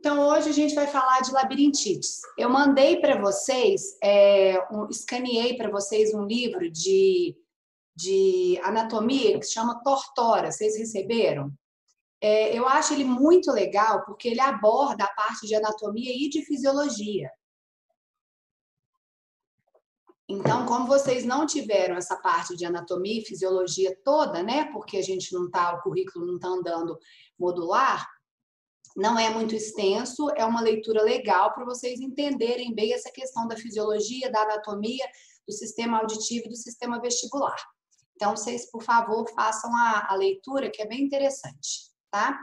Então, hoje a gente vai falar de labirintites. Eu mandei para vocês, escaneei para vocês um livro de anatomia que se chama Tortora. Vocês receberam? Eu acho ele muito legal porque ele aborda a parte de anatomia e de fisiologia. Então, como vocês não tiveram essa parte de anatomia e fisiologia toda, né? Porque a gente não tá, o currículo não está andando modular. Não é muito extenso, é uma leitura legal para vocês entenderem bem essa questão da fisiologia, da anatomia, do sistema auditivo e do sistema vestibular. Então, vocês, por favor, façam a leitura, que é bem interessante, tá?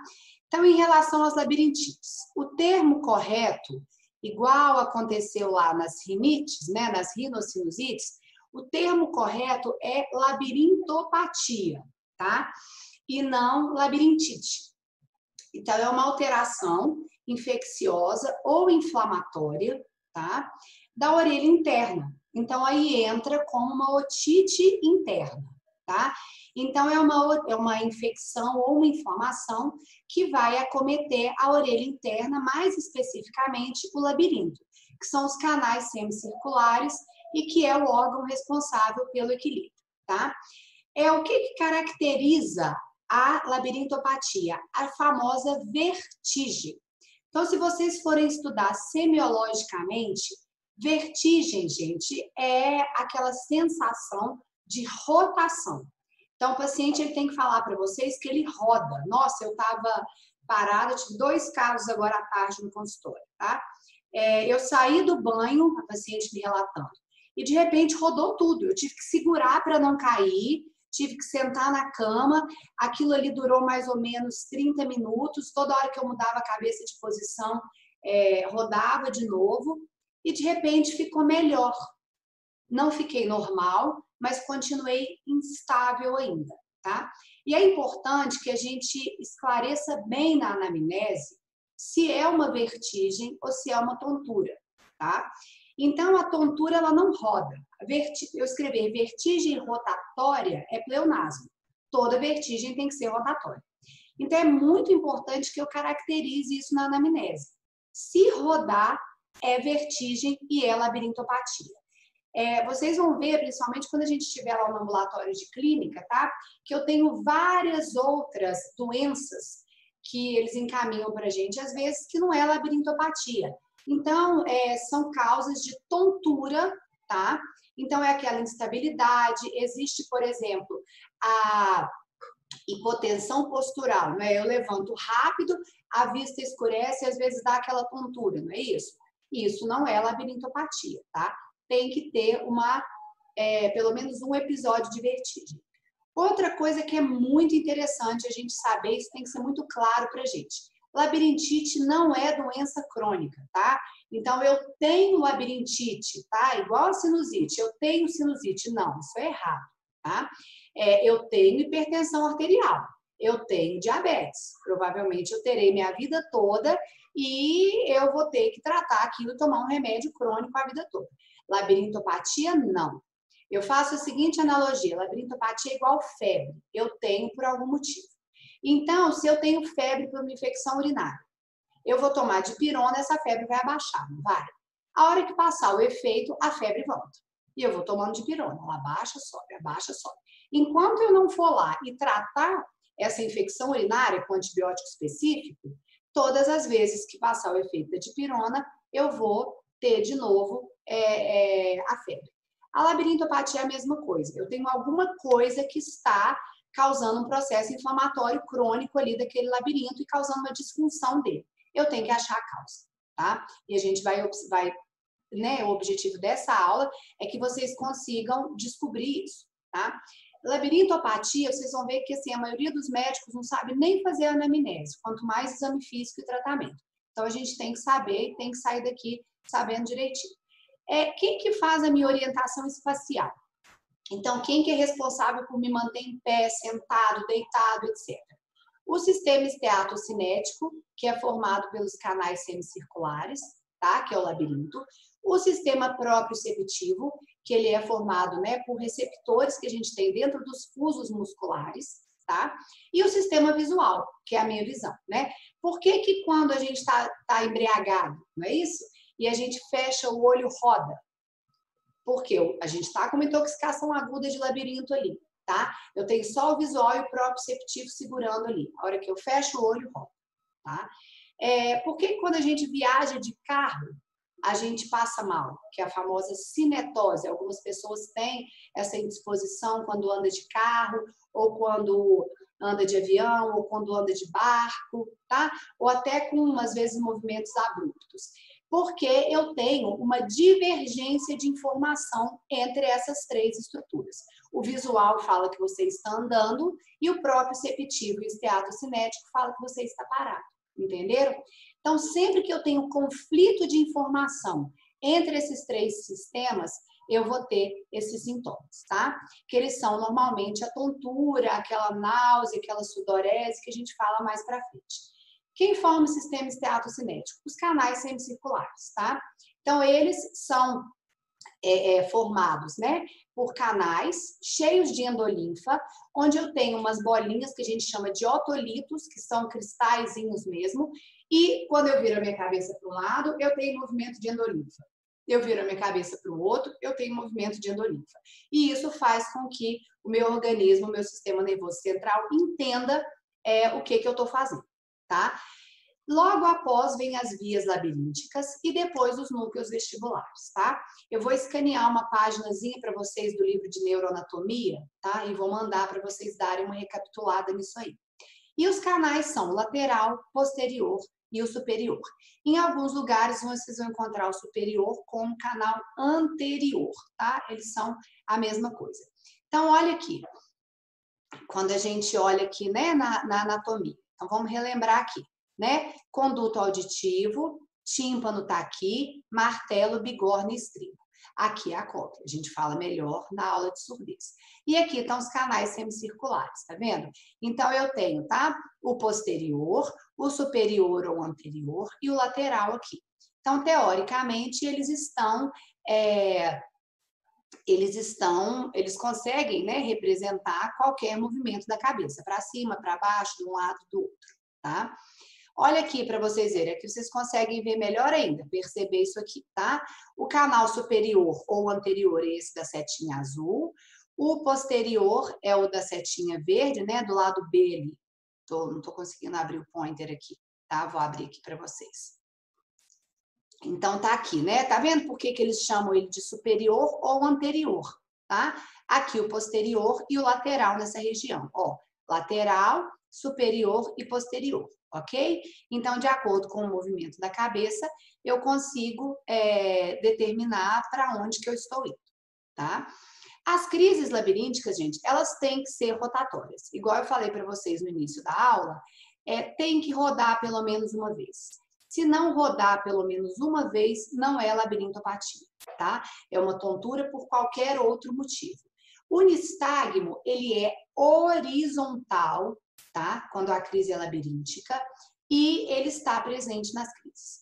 Então, em relação às labirintites, o termo correto, igual aconteceu lá nas rinites, né, nas rinossinusites, o termo correto é labirintopatia, tá? E não labirintite. Então, é uma alteração infecciosa ou inflamatória, tá? Da orelha interna. Então, aí entra como uma otite interna, tá? Então, é uma infecção ou uma inflamação que vai acometer a orelha interna, mais especificamente o labirinto, que são os canais semicirculares e que é o órgão responsável pelo equilíbrio, tá? O que caracteriza a labirintopatia? A famosa vertigem. Então, se vocês forem estudar semiologicamente, vertigem, gente, é aquela sensação de rotação. Então, o paciente ele tem que falar para vocês que ele roda. Nossa, eu estava parada, tive 2 casos agora à tarde no consultório, tá? Eu saí do banho, a paciente me relatando, e de repente rodou tudo. Eu tive que segurar para não cair, tive que sentar na cama, aquilo ali durou mais ou menos 30 minutos, toda hora que eu mudava a cabeça de posição, rodava de novo, e de repente ficou melhor. Não fiquei normal, mas continuei instável ainda, tá? E é importante que a gente esclareça bem na anamnese se é uma vertigem ou se é uma tontura, tá? Então, a tontura, ela não roda. Eu escrever vertigem rotatória é pleonasmo. Toda vertigem tem que ser rotatória. Então, é muito importante que eu caracterize isso na anamnese. Se rodar, é vertigem e é labirintopatia. Vocês vão ver, principalmente quando a gente estiver lá no ambulatório de clínica, tá? Que eu tenho várias outras doenças que eles encaminham para a gente, às vezes, que não é labirintopatia. Então, são causas de tontura, tá? Então, é aquela instabilidade. Existe, por exemplo, a hipotensão postural, não é? Eu levanto rápido, a vista escurece e às vezes dá aquela tontura, não é isso? Isso não é labirintopatia, tá? Tem que ter pelo menos um episódio de vertigem. Outra coisa que é muito interessante a gente saber, isso tem que ser muito claro para a gente. Labirintite não é doença crônica, tá? Então, eu tenho labirintite, tá? Igual a sinusite. Eu tenho sinusite. Não, isso é errado, tá? Eu tenho hipertensão arterial. Eu tenho diabetes. Provavelmente eu terei minha vida toda e eu vou ter que tratar aquilo, tomar um remédio crônico a vida toda. Labirintopatia, não. Eu faço a seguinte analogia: labirintopatia é igual febre. Eu tenho por algum motivo. Então, se eu tenho febre por uma infecção urinária, eu vou tomar dipirona, essa febre vai abaixar, não vai? A hora que passar o efeito, a febre volta. E eu vou tomando dipirona. Ela abaixa, sobe, abaixa, sobe. Enquanto eu não for lá e tratar essa infecção urinária com antibiótico específico, todas as vezes que passar o efeito da dipirona, eu vou ter de novo a febre. A labirintopatia é a mesma coisa. Eu tenho alguma coisa que está causando um processo inflamatório crônico ali daquele labirinto e causando uma disfunção dele. Eu tenho que achar a causa, tá? E a gente vai né, o objetivo dessa aula é que vocês consigam descobrir isso, tá? Labirintopatia, vocês vão ver que assim, a maioria dos médicos não sabe nem fazer anamnese, quanto mais exame físico e tratamento. Então, a gente tem que saber, tem que sair daqui sabendo direitinho. Quem que faz a minha orientação espacial? Então, quem que é responsável por me manter em pé, sentado, deitado, etc. O sistema esteatocinético, que é formado pelos canais semicirculares, tá? Que é o labirinto. O sistema proprioceptivo, que ele é formado, né, por receptores que a gente tem dentro dos fusos musculares, tá? E o sistema visual, que é a minha visão, né? Por que que quando a gente tá embriagado, não é isso? E a gente fecha o olho, roda? Porque a gente está com uma intoxicação aguda de labirinto ali, tá? Eu tenho só o visual e o proprioceptivo segurando ali. A hora que eu fecho o olho, roda, tá? Por que quando a gente viaja de carro, a gente passa mal? Que é a famosa cinetose. Algumas pessoas têm essa indisposição quando anda de carro, ou quando anda de avião, ou quando anda de barco, tá? Ou até com, às vezes, movimentos abruptos. Porque eu tenho uma divergência de informação entre essas três estruturas. O visual fala que você está andando e o proprioceptivo e o esteatocinético fala que você está parado. Entenderam? Então, sempre que eu tenho conflito de informação entre esses três sistemas, eu vou ter esses sintomas, tá? Que eles são normalmente a tontura, aquela náusea, aquela sudorese que a gente fala mais pra frente. Quem forma o sistema esteatocinético? Os canais semicirculares, tá? Então, eles são formados, né, por canais cheios de endolinfa, onde eu tenho umas bolinhas que a gente chama de otolitos, que são cristalzinhos mesmo, e quando eu viro a minha cabeça para um lado, eu tenho movimento de endolinfa. Eu viro a minha cabeça para o outro, eu tenho movimento de endolinfa. E isso faz com que o meu organismo, o meu sistema nervoso central, entenda o que eu estou fazendo, tá? Logo após vem as vias labirínticas e depois os núcleos vestibulares, tá? Eu vou escanear uma paginazinha para vocês do livro de neuroanatomia, tá? E vou mandar para vocês darem uma recapitulada nisso aí. E os canais são o lateral, posterior e o superior. Em alguns lugares vocês vão encontrar o superior como canal anterior, tá? Eles são a mesma coisa. Então, olha aqui. Quando a gente olha aqui, né, na anatomia. Então, vamos relembrar aqui. Né? Conduto auditivo, tímpano está aqui, martelo, bigorna e estribo. Aqui é a cóclea, a gente fala melhor na aula de surdez. E aqui estão os canais semicirculares, tá vendo? Então eu tenho, tá? O posterior, o superior ou anterior e o lateral aqui. Então, teoricamente, eles conseguem, né, representar qualquer movimento da cabeça, para cima, para baixo, de um lado, do outro, tá? Olha aqui para vocês verem, aqui vocês conseguem ver melhor ainda, perceber isso aqui, tá? O canal superior ou anterior é esse da setinha azul, o posterior é o da setinha verde, né? Do lado B ali. Não tô conseguindo abrir o pointer aqui, tá? Vou abrir aqui para vocês. Então tá aqui, né? Tá vendo por que eles chamam ele de superior ou anterior, tá? Aqui o posterior e o lateral nessa região, ó. Lateral, superior e posterior, ok? Então, de acordo com o movimento da cabeça, eu consigo determinar para onde que eu estou indo, tá? As crises labirínticas, gente, elas têm que ser rotatórias. Igual eu falei para vocês no início da aula, tem que rodar pelo menos uma vez. Se não rodar pelo menos uma vez, não é labirintopatia, tá? É uma tontura por qualquer outro motivo. O nistagmo, ele é horizontal, tá? Quando a crise é labiríntica, e ele está presente nas crises.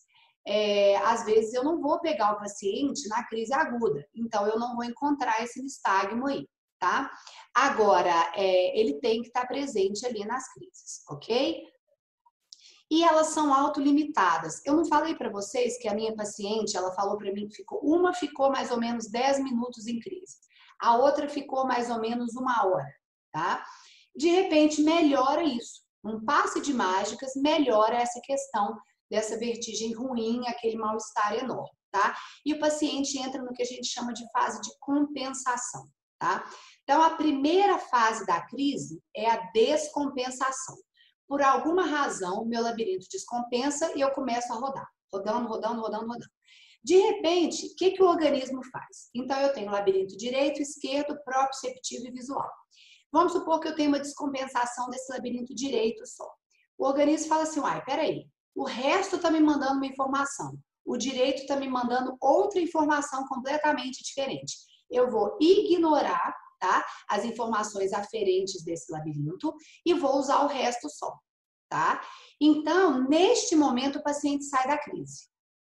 Às vezes eu não vou pegar o paciente na crise aguda, então eu não vou encontrar esse nistagmo aí, tá? Agora, ele tem que estar presente ali nas crises, ok? E elas são autolimitadas. Eu não falei para vocês que a minha paciente, ela falou para mim que uma ficou mais ou menos 10 minutos em crise, a outra ficou mais ou menos 1 hora, tá? De repente, melhora isso. Um passe de mágicas melhora essa questão dessa vertigem ruim, aquele mal-estar enorme, tá? E o paciente entra no que a gente chama de fase de compensação, tá? Então, a primeira fase da crise é a descompensação. Por alguma razão, meu labirinto descompensa e eu começo a rodar. Rodando, rodando, rodando, rodando. De repente, o que o organismo faz? Então, eu tenho labirinto direito, esquerdo, proprioceptivo e visual. Vamos supor que eu tenho uma descompensação desse labirinto direito só. O organismo fala assim, uai, peraí, o resto está me mandando uma informação. O direito está me mandando outra informação completamente diferente. Eu vou ignorar, tá, as informações aferentes desse labirinto e vou usar o resto só, tá? Então, neste momento, o paciente sai da crise,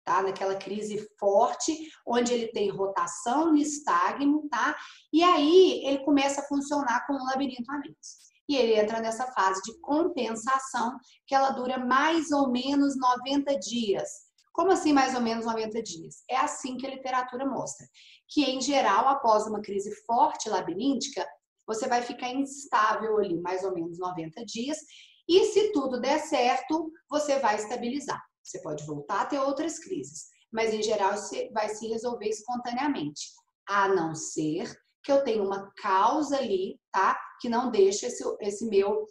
tá? Naquela crise forte, onde ele tem rotação, nistagmo, tá? E aí, ele começa a funcionar como um labirinto a menos. e ele entra nessa fase de compensação, que ela dura mais ou menos 90 dias. Como assim mais ou menos 90 dias? É assim que a literatura mostra, que em geral, após uma crise forte labiríntica, você vai ficar instável ali mais ou menos 90 dias, e se tudo der certo, você vai estabilizar. Você pode voltar a ter outras crises, mas em geral você vai se resolver espontaneamente, a não ser que eu tenha uma causa ali, tá? Que não deixa esse meu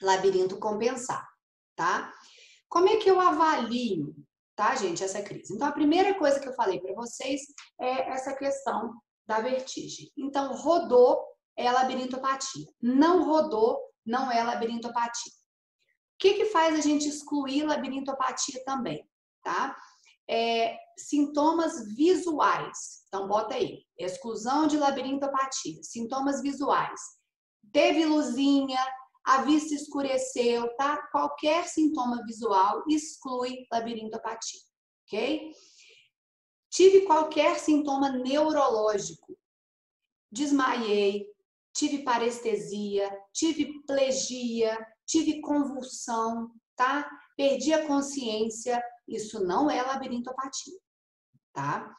labirinto compensar, tá? Como é que eu avalio, tá, gente, essa crise? Então, a primeira coisa que eu falei para vocês é essa questão da vertigem. Então, rodou é labirintopatia. Não rodou, não é labirintopatia. O que faz a gente excluir labirintopatia também, tá? Sintomas visuais. Então, bota aí. Exclusão de labirintopatia. Sintomas visuais. Teve luzinha, a vista escureceu, tá? Qualquer sintoma visual exclui labirintopatia, ok? Tive qualquer sintoma neurológico. Desmaiei, tive parestesia, tive plegia, tive convulsão, tá? Perdi a consciência, isso não é labirintopatia, tá?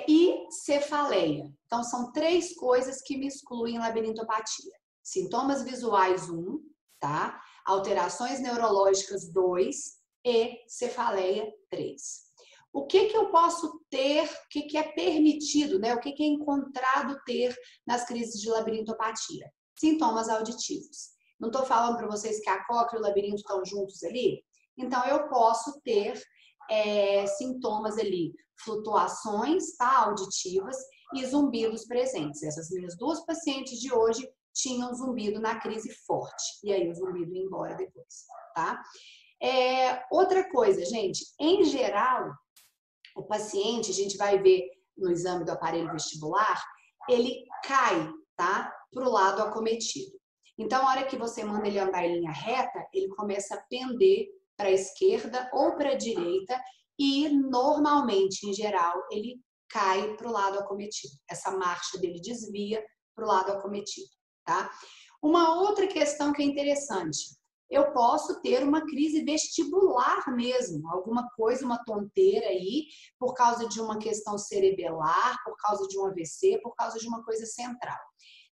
E cefaleia. Então, são 3 coisas que me excluem labirintopatia. Sintomas visuais, 1, tá? Alterações neurológicas, 2 e cefaleia, 3. O que eu posso ter, o que é permitido, né? O que é encontrado ter nas crises de labirintopatia? Sintomas auditivos. Não estou falando para vocês que a cóclea e o labirinto estão juntos ali? Então, eu posso ter sintomas ali, flutuações, tá? Auditivas e zumbidos presentes. Essas minhas 2 pacientes de hoje tinham zumbido na crise forte. E aí o zumbido ia embora depois, tá? Outra coisa, gente, em geral, o paciente, a gente vai ver no exame do aparelho vestibular, ele cai, tá? Para o lado acometido. Então, a hora que você manda ele andar em linha reta, ele começa a pender para a esquerda ou para a direita e, normalmente, em geral, ele cai para o lado acometido. Essa marcha dele desvia para o lado acometido, tá? Uma outra questão que é interessante, eu posso ter uma crise vestibular mesmo, alguma coisa, uma tonteira aí, por causa de uma questão cerebelar, por causa de um AVC, por causa de uma coisa central.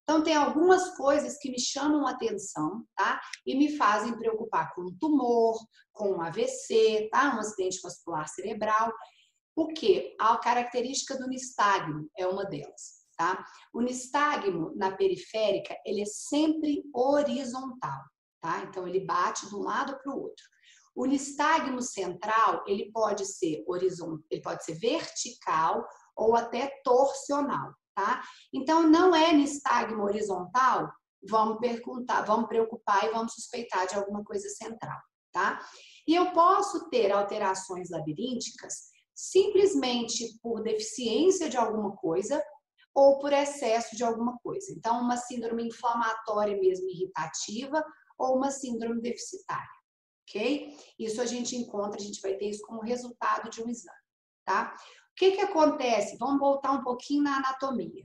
Então, tem algumas coisas que me chamam a atenção, tá? E me fazem preocupar com um tumor, com um AVC, tá? Um acidente vascular cerebral. O quê? A característica do nistagmo é uma delas, tá? O nistagmo na periférica, ele é sempre horizontal, tá? Então, ele bate de um lado para o outro. O nistagmo central, ele pode ser horizontal, ele pode ser vertical ou até torsional, tá? Então, não é nistagmo horizontal, vamos preocupar e vamos suspeitar de alguma coisa central, tá? E eu posso ter alterações labirínticas simplesmente por deficiência de alguma coisa ou por excesso de alguma coisa. Então, uma síndrome inflamatória mesmo irritativa ou uma síndrome deficitária, ok? Isso a gente encontra, a gente vai ter isso como resultado de um exame, tá? O que acontece? Vamos voltar um pouquinho na anatomia.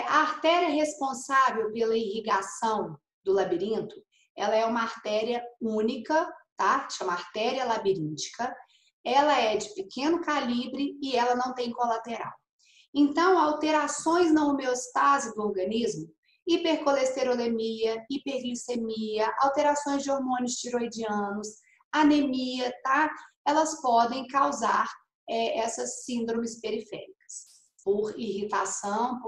A artéria responsável pela irrigação do labirinto, ela é uma artéria única, tá? Chama artéria labiríntica. Ela é de pequeno calibre e ela não tem colateral. Então, alterações na homeostase do organismo, hipercolesterolemia, hiperglicemia, alterações de hormônios tiroidianos, anemia, tá? Elas podem causar essas síndromes periféricas, por irritação,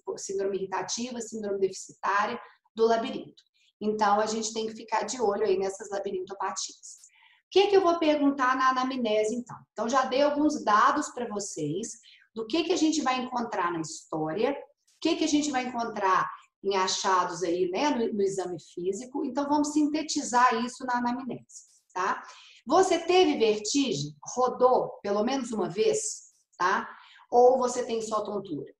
por síndrome irritativa, síndrome deficitária do labirinto. Então, a gente tem que ficar de olho aí nessas labirintopatias. O que eu vou perguntar na anamnese, então? Então, já dei alguns dados para vocês do que a gente vai encontrar na história, o que a gente vai encontrar em achados aí, né, no exame físico. Então, vamos sintetizar isso na anamnese, tá? Você teve vertigem? Rodou pelo menos uma vez, tá? Ou você tem só tontura,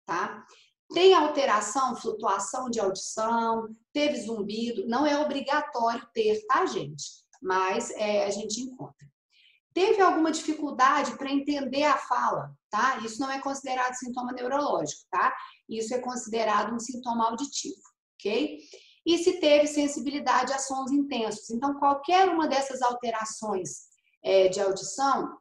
tá? Tem alteração, flutuação de audição, teve zumbido, não é obrigatório ter, tá, gente? Mas a gente encontra. Teve alguma dificuldade para entender a fala, tá? Isso não é considerado sintoma neurológico, tá? Isso é considerado um sintoma auditivo. ok? E se teve sensibilidade a sons intensos. Então, qualquer uma dessas alterações de audição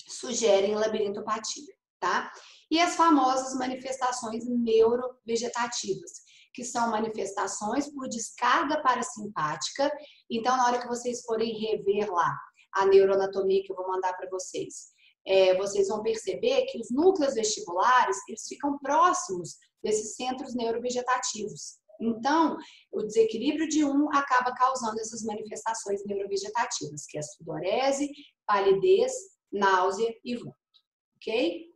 sugerem labirintopatia, tá? E as famosas manifestações neurovegetativas, que são manifestações por descarga parasimpática. Então, na hora que vocês forem rever lá a neuroanatomia que eu vou mandar para vocês, vocês vão perceber que os núcleos vestibulares, eles ficam próximos desses centros neurovegetativos. Então, o desequilíbrio de um acaba causando essas manifestações neurovegetativas, que é a sudorese, palidez, náusea e vômito, ok?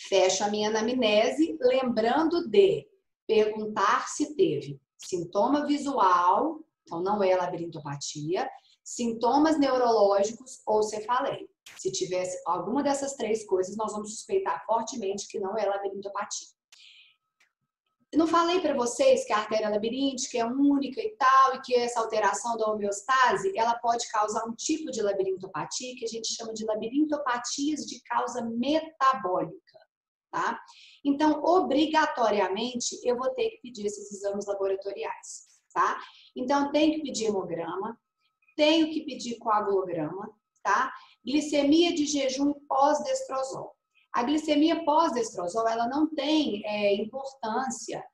Fecho a minha anamnese, lembrando de perguntar se teve sintoma visual, então não é labirintopatia, sintomas neurológicos ou cefaleia. Se tivesse alguma dessas três coisas, nós vamos suspeitar fortemente que não é labirintopatia. Eu não falei para vocês que a artéria labiríntica é única e tal, e que essa alteração da homeostase, ela pode causar um tipo de labirintopatia que a gente chama de labirintopatias de causa metabólica, tá? Então, obrigatoriamente, eu vou ter que pedir esses exames laboratoriais, tá? Então, tenho que pedir hemograma, tenho que pedir coagulograma, tá? Glicemia de jejum pós-destrozol. A glicemia pós-destrozol, ela não tem importância,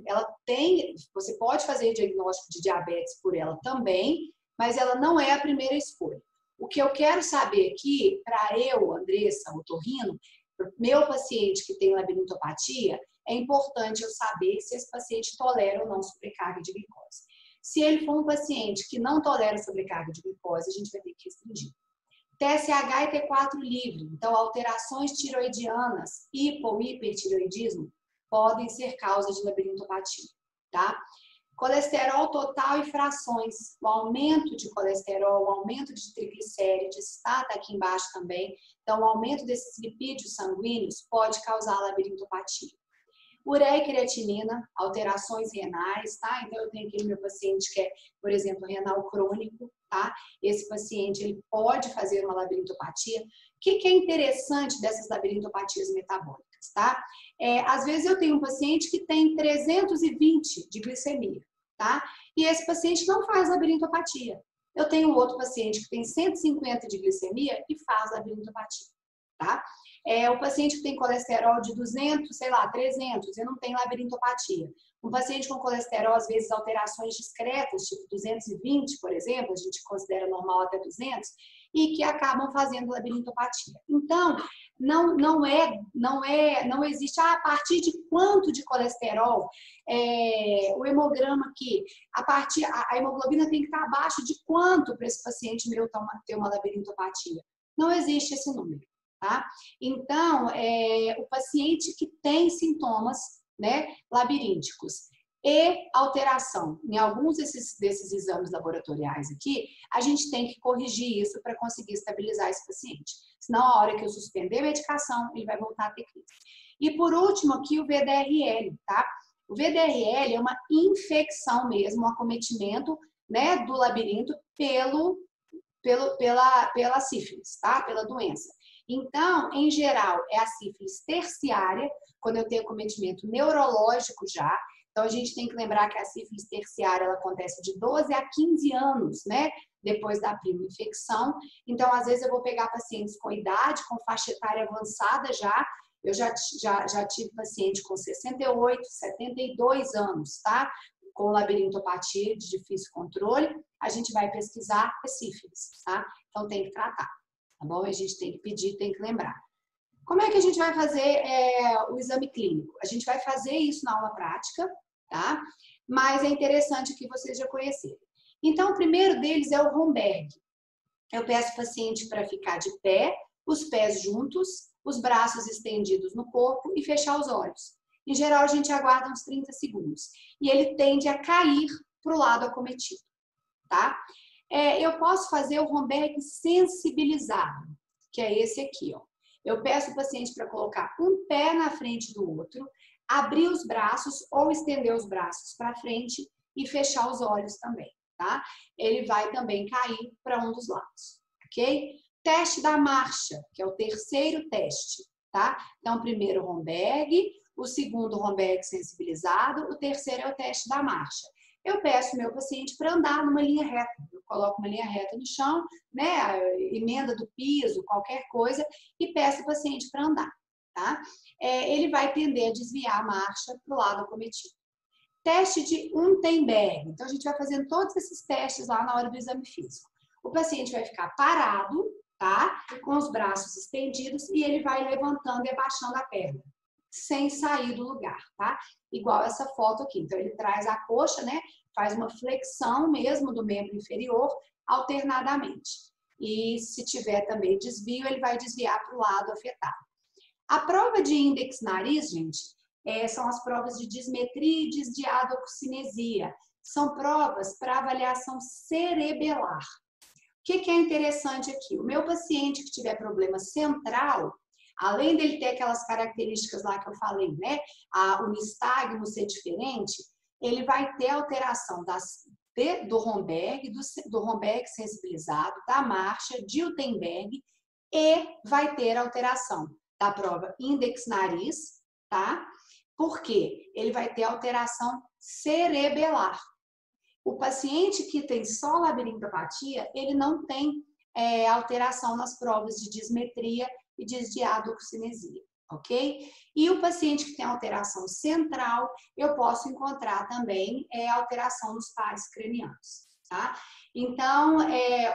ela tem, você pode fazer diagnóstico de diabetes por ela também, mas ela não é a primeira escolha. O que eu quero saber aqui, para eu, Andressa, otorrino, meu paciente que tem labirintopatia, é importante eu saber se esse paciente tolera ou não sobrecarga de glicose. Se ele for um paciente que não tolera sobrecarga de glicose, a gente vai ter que restringir. TSH e T4 livre, então alterações tiroidianas, hipo ou hipertiroidismo, podem ser causa de labirintopatia, tá? Colesterol total e frações, o aumento de colesterol, o aumento de triglicérides, tá aqui embaixo também. Então, o aumento desses lipídios sanguíneos pode causar labirintopatia. Ureia e creatinina, alterações renais, tá? Então, eu tenho aquele meu paciente que é, por exemplo, renal crônico, tá? Esse paciente, ele pode fazer uma labirintopatia. O que é interessante dessas labirintopatias metabólicas, tá? Às vezes, eu tenho um paciente que tem 320 de glicemia, tá? E esse paciente não faz labirintopatia. Eu tenho outro paciente que tem 150 de glicemia e faz labirintopatia, tá? O paciente que tem colesterol de 200, sei lá, 300, e não tem labirintopatia. Um paciente com colesterol, às vezes, alterações discretas, tipo 220, por exemplo, a gente considera normal até 200, e que acabam fazendo labirintopatia. Então, não existe a partir de quanto de colesterol, o hemograma aqui, a hemoglobina tem que estar abaixo de quanto para esse paciente meu ter uma labirintopatia. Não existe esse número. Tá? Então, o paciente que tem sintomas, né, labirínticos e alteração em alguns desses exames laboratoriais aqui, a gente tem que corrigir isso para conseguir estabilizar esse paciente. Senão, a hora que eu suspender a medicação, ele vai voltar a ter crise. E por último aqui, o VDRL, tá? O VDRL é uma infecção mesmo, um acometimento, né, do labirinto pela sífilis, tá? Pela doença. Então, em geral, é a sífilis terciária, quando eu tenho acometimento neurológico já. Então, a gente tem que lembrar que a sífilis terciária ela acontece de 12 a 15 anos, né? Depois da primeira infecção. Então, às vezes, eu vou pegar pacientes com idade, com faixa etária avançada já. Eu já tive paciente com 68, 72 anos, tá? Com labirintopatia de difícil controle. A gente vai pesquisar a sífilis, tá? Então, tem que tratar. Tá bom? A gente tem que pedir, tem que lembrar. Como é que a gente vai fazer o exame clínico? A gente vai fazer isso na aula prática, tá? Mas é interessante que vocês já conhecerem. Então, o primeiro deles é o Romberg. Eu peço o paciente para ficar de pé, os pés juntos, os braços estendidos no corpo e fechar os olhos. Em geral, a gente aguarda uns 30 segundos. E ele tende a cair para o lado acometido, tá? Eu posso fazer o Romberg sensibilizado, que é esse aqui, ó. Eu peço o paciente para colocar um pé na frente do outro, abrir os braços ou estender os braços para frente e fechar os olhos também, tá? Ele vai também cair para um dos lados, ok? Teste da marcha, que é o terceiro teste, tá? Então, primeiro Romberg, o segundo, rombex sensibilizado, o terceiro é o teste da marcha. Eu peço ao meu paciente para andar numa linha reta. Eu coloco uma linha reta no chão, né, emenda do piso, qualquer coisa, e peço o paciente para andar, tá? Ele vai tender a desviar a marcha para o lado acometido. Teste de Unterberg. Então, a gente vai fazendo todos esses testes lá na hora do exame físico. O paciente vai ficar parado, tá? Com os braços estendidos e ele vai levantando e abaixando a perna, sem sair do lugar, tá? Igual essa foto aqui. Então, ele traz a coxa, né? Faz uma flexão mesmo do membro inferior, alternadamente. E se tiver também desvio, ele vai desviar para o lado afetado. A prova de índex-nariz, gente, são as provas de dismetria e desdiadocinesia. São provas para avaliação cerebelar. O que é interessante aqui? O meu paciente que tiver problema central, além dele ter aquelas características lá que eu falei, né? O nistagmo ser diferente, ele vai ter alteração do Romberg, do Romberg sensibilizado, da marcha, de Unterberg, e vai ter alteração da prova índex-nariz, tá? Porque ele vai ter alteração cerebelar. O paciente que tem só labirintopatia, ele não tem alteração nas provas de dismetria e desdiadocinesia, ok? E o paciente que tem alteração central, eu posso encontrar também alteração nos pares cranianos, tá? Então,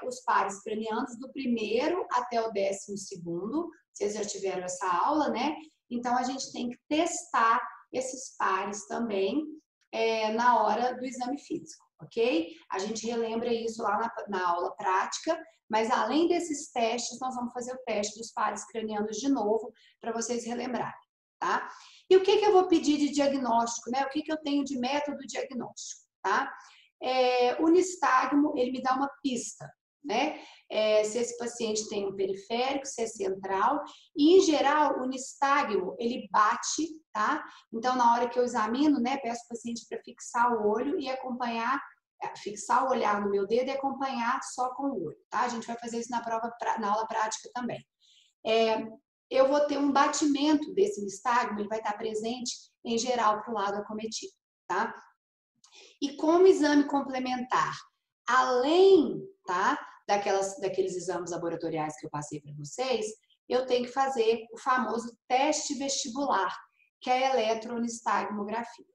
os pares cranianos do primeiro até o 12º, vocês já tiveram essa aula, né? Então, a gente tem que testar esses pares também na hora do exame físico, ok? A gente relembra isso lá na aula prática, mas além desses testes, nós vamos fazer o teste dos pares cranianos de novo, para vocês relembrarem, tá? E o que eu vou pedir de diagnóstico, né? O que eu tenho de método diagnóstico, tá? O nistagmo, ele me dá uma pista, né? Se esse paciente tem um periférico, se é central, e em geral o nistagmo ele bate, tá? Então na hora que eu examino, né, peço ao paciente para fixar o olho e acompanhar, fixar o olhar no meu dedo e acompanhar só com o olho, tá? A gente vai fazer isso na aula prática também. Eu vou ter um batimento desse nistagmo, ele vai estar presente em geral para o lado acometido, tá? E como exame complementar, além, tá, daqueles exames laboratoriais que eu passei para vocês, eu tenho que fazer o famoso teste vestibular, que é a eletronistagmografia.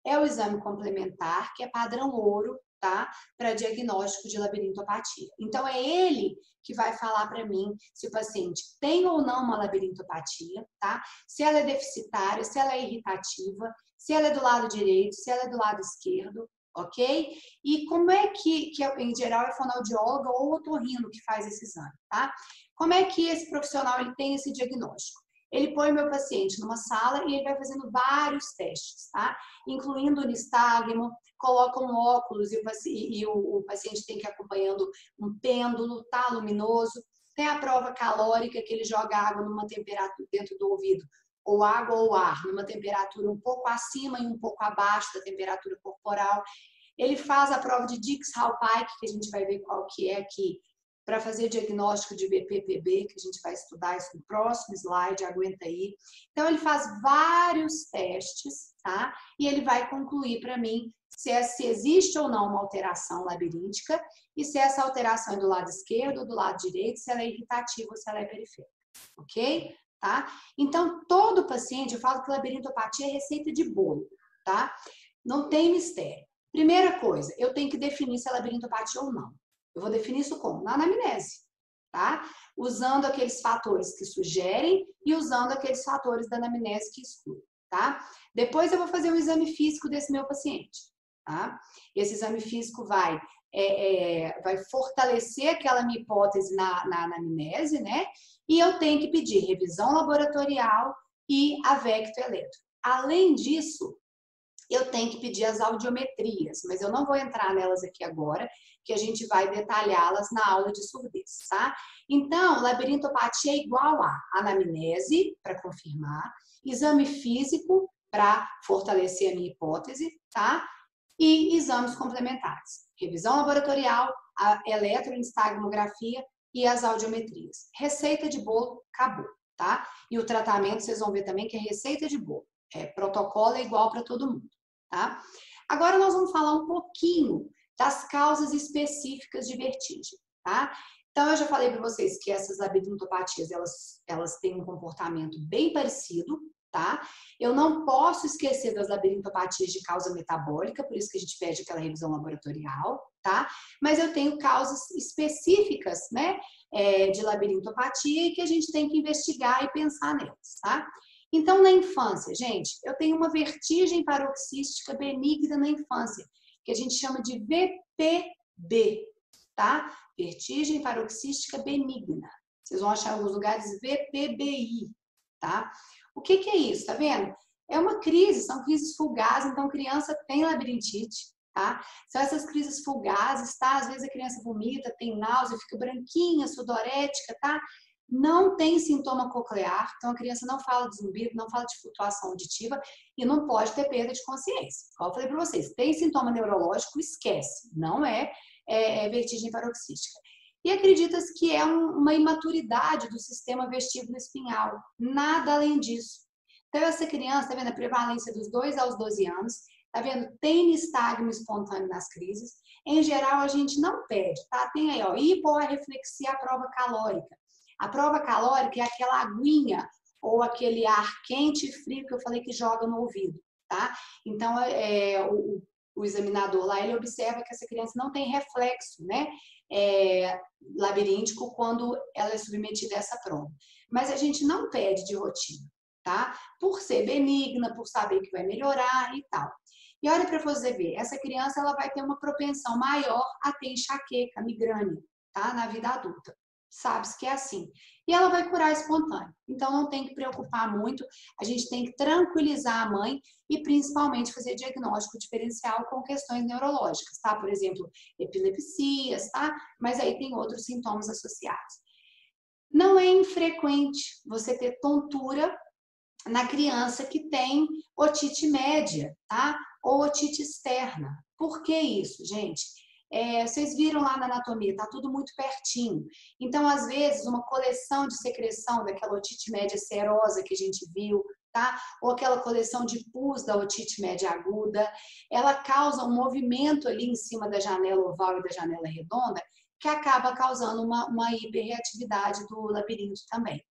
É o exame complementar, que é padrão ouro, tá, para diagnóstico de labirintopatia. Então, é ele que vai falar para mim se o paciente tem ou não uma labirintopatia, tá? Se ela é deficitária, se ela é irritativa, se ela é do lado direito, se ela é do lado esquerdo, ok? E como é que em geral é fonoaudióloga ou otorrino que faz esse exame, tá? Como é que esse profissional ele tem esse diagnóstico? Ele põe o meu paciente numa sala e ele vai fazendo vários testes, tá? Incluindo o nistagmo, coloca um óculos e o paciente tem que ir acompanhando um pêndulo, tá? Luminoso. Tem a prova calórica, que ele joga água numa temperatura dentro do ouvido, ou água ou ar, numa temperatura um pouco acima e um pouco abaixo da temperatura corporal. Ele faz a prova de Dix-Hallpike, que a gente vai ver qual que é aqui, para fazer diagnóstico de BPPB, que a gente vai estudar isso no próximo slide, aguenta aí. Então, ele faz vários testes, tá? E ele vai concluir para mim se existe ou não uma alteração labiríntica e se essa alteração é do lado esquerdo ou do lado direito, se ela é irritativa ou se ela é periférica, ok? Tá? Então, todo paciente, eu falo que labirintopatia é receita de bolo, tá? Não tem mistério. Primeira coisa, eu tenho que definir se é labirintopatia ou não. Eu vou definir isso como? Na anamnese, tá? Usando aqueles fatores que sugerem e usando aqueles fatores da anamnese que excluem, tá? Depois eu vou fazer um exame físico desse meu paciente, tá? Esse exame físico vai fortalecer aquela minha hipótese na anamnese, né? E eu tenho que pedir revisão laboratorial e avectoeletro. Além disso, eu tenho que pedir as audiometrias, mas eu não vou entrar nelas aqui agora, que a gente vai detalhá-las na aula de surdez, tá? Então, labirintopatia é igual a anamnese, para confirmar, exame físico, para fortalecer a minha hipótese, tá? E exames complementares, revisão laboratorial, a eletronistagmografia e as audiometrias. Receita de bolo, acabou, tá? E o tratamento, vocês vão ver também que é receita de bolo. protocolo é igual para todo mundo, tá? Agora nós vamos falar um pouquinho das causas específicas de vertigem, tá? Então, eu já falei para vocês que essas labirintopatias, elas têm um comportamento bem parecido, tá? Eu não posso esquecer das labirintopatias de causa metabólica, por isso que a gente pede aquela revisão laboratorial, tá? Mas eu tenho causas específicas, né, de labirintopatia e que a gente tem que investigar e pensar nelas, tá? Então, na infância, gente, eu tenho uma vertigem paroxística benigna na infância, que a gente chama de VPB, tá? Vertigem paroxística benigna. Vocês vão achar em alguns lugares VPBI, tá? O que é isso? Tá vendo? É uma crise, são crises fugazes, então a criança tem labirintite, tá? São essas crises fugazes, tá? Às vezes a criança vomita, tem náusea, fica branquinha, sudorética, tá? Não tem sintoma coclear, então a criança não fala de zumbido, não fala de flutuação auditiva e não pode ter perda de consciência. Como eu falei para vocês, tem sintoma neurológico, esquece, não é vertigem paroxística. E acredita-se que é uma imaturidade do sistema vestíbulo-espinhal, nada além disso. Então essa criança, tá vendo a prevalência dos 2 aos 12 anos, tá vendo? Tem nistagmo espontâneo nas crises. Em geral, a gente não pede, tá? Tem aí, ó, hiporreflexia à prova calórica. A prova calórica é aquela aguinha ou aquele ar quente e frio que eu falei que joga no ouvido, tá? Então, o examinador lá, ele observa que essa criança não tem reflexo, né? Labiríntico quando ela é submetida a essa prova. Mas a gente não pede de rotina, tá? Por ser benigna, por saber que vai melhorar e tal. E olha para você ver, essa criança ela vai ter uma propensão maior a ter enxaqueca, migrânia, tá? Na vida adulta. Sabe-se que é assim. E ela vai curar espontâneo. Então, não tem que preocupar muito. A gente tem que tranquilizar a mãe e, principalmente, fazer diagnóstico diferencial com questões neurológicas, tá? Por exemplo, epilepsias, tá? Mas aí tem outros sintomas associados. Não é infrequente você ter tontura na criança que tem otite média, tá? Ou otite externa. Por que isso, gente? Vocês viram lá na anatomia, tá tudo muito pertinho. Então, às vezes, uma coleção de secreção daquela otite média serosa que a gente viu, tá? Ou aquela coleção de pus da otite média aguda, ela causa um movimento ali em cima da janela oval e da janela redonda, que acaba causando uma hiperreatividade do labirinto também.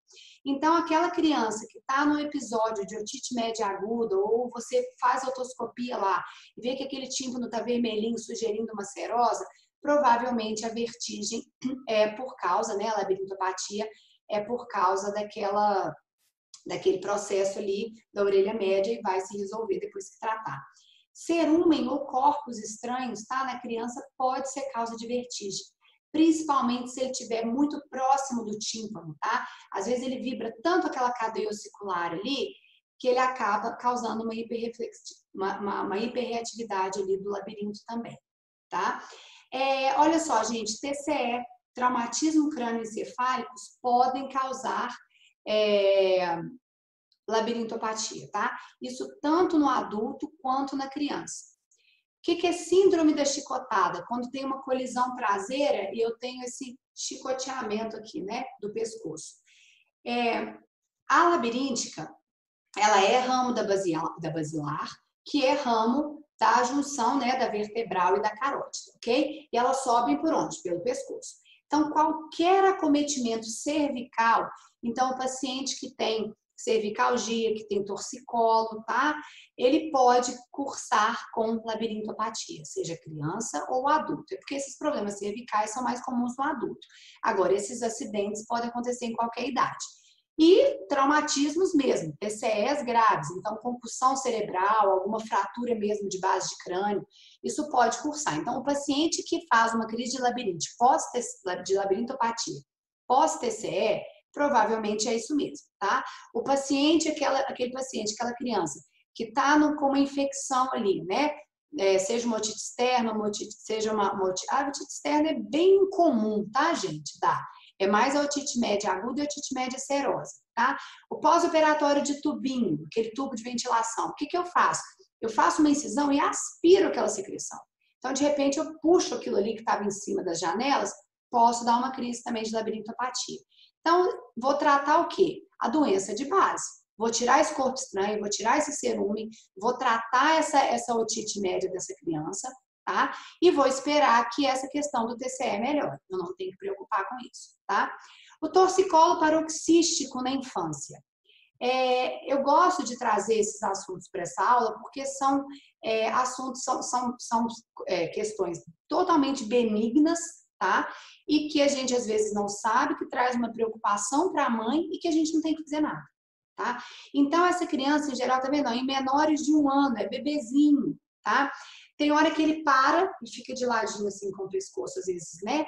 Então, aquela criança que está no episódio de otite média aguda, ou você faz otoscopia lá e vê que aquele tímpano está vermelhinho, sugerindo uma serosa, provavelmente a vertigem é por causa, né, a labirintopatia é por causa daquele processo ali da orelha média e vai se resolver depois que tratar. Cerúmen ou corpos estranhos, tá, na criança pode ser causa de vertigem. Principalmente se ele estiver muito próximo do tímpano, tá? Às vezes ele vibra tanto aquela cadeia ossicular ali, que ele acaba causando uma hiperreatividade ali do labirinto também, tá? Olha só, gente, TCE, traumatismo crânioencefálicos, podem causar labirintopatia, tá? Isso tanto no adulto quanto na criança. O que é síndrome da chicotada? Quando tem uma colisão traseira e eu tenho esse chicoteamento aqui, né, do pescoço. A labiríntica, ela é ramo da basilar, que é ramo da junção, né, da vertebral e da carótida, ok? E elas sobem por onde? Pelo pescoço. Então, qualquer acometimento cervical, então o paciente que tem cervicalgia, que tem torcicolo, tá? Ele pode cursar com labirintopatia, seja criança ou adulto. É porque esses problemas cervicais são mais comuns no adulto. Agora, esses acidentes podem acontecer em qualquer idade. E traumatismos mesmo, TCEs graves, então concussão cerebral, alguma fratura mesmo de base de crânio, isso pode cursar. Então, o paciente que faz uma crise de labirinte, de labirintopatia, pós-TCE, provavelmente é isso mesmo, tá? O paciente, aquele paciente, aquela criança que está com uma infecção ali, né? Seja uma otite externa, seja uma otite... A otite externa é bem comum, tá, gente? Dá. É mais a otite média aguda e a otite média serosa, tá? O pós-operatório de tubinho, aquele tubo de ventilação, o que eu faço? Eu faço uma incisão e aspiro aquela secreção. Então, de repente, eu puxo aquilo ali que estava em cima das janelas, posso dar uma crise também de labirintopatia. Então, vou tratar o quê? A doença de base, vou tirar esse corpo estranho, vou tirar esse cerume, vou tratar essa otite média dessa criança, tá? E vou esperar que essa questão do TCE melhore. Eu não tenho que preocupar com isso, tá? O torcicolo paroxístico na infância. Eu gosto de trazer esses assuntos para essa aula porque são assuntos, são questões totalmente benignas, tá? E que a gente às vezes não sabe, que traz uma preocupação para a mãe e que a gente não tem que fazer nada, tá? Então, essa criança, em geral, tá vendo? Em menores de 1 ano, é bebezinho, tá? Tem hora que ele para e fica de ladinho, assim, com o pescoço, às vezes, né?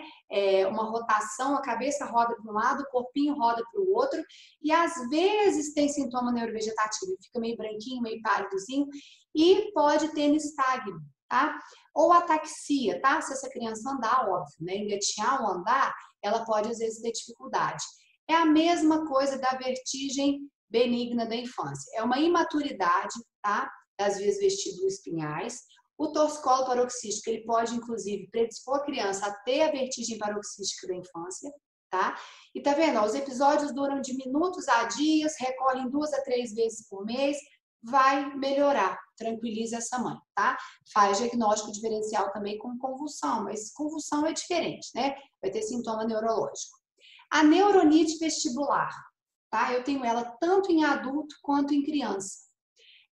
Uma rotação, a cabeça roda para um lado, o corpinho roda para o outro, e às vezes tem sintoma neurovegetativo, ele fica meio branquinho, meio pálidozinho, e pode ter nistagmo, tá? Ou ataxia, tá? Se essa criança andar, óbvio, né? Engatinhar ou andar, ela pode, às vezes, ter dificuldade. É a mesma coisa da vertigem benigna da infância. É uma imaturidade, tá? Das vias vestíbulo-espinhais. O torcicolo paroxístico, ele pode, inclusive, predispor a criança a ter a vertigem paroxística da infância, tá? E tá vendo? Ó, os episódios duram de minutos a dias, recolhem 2 a 3 vezes por mês, vai melhorar, tranquiliza essa mãe, tá? Faz diagnóstico diferencial também com convulsão, mas convulsão é diferente, né? Vai ter sintoma neurológico. A neuronite vestibular, tá? Eu tenho ela tanto em adulto quanto em criança.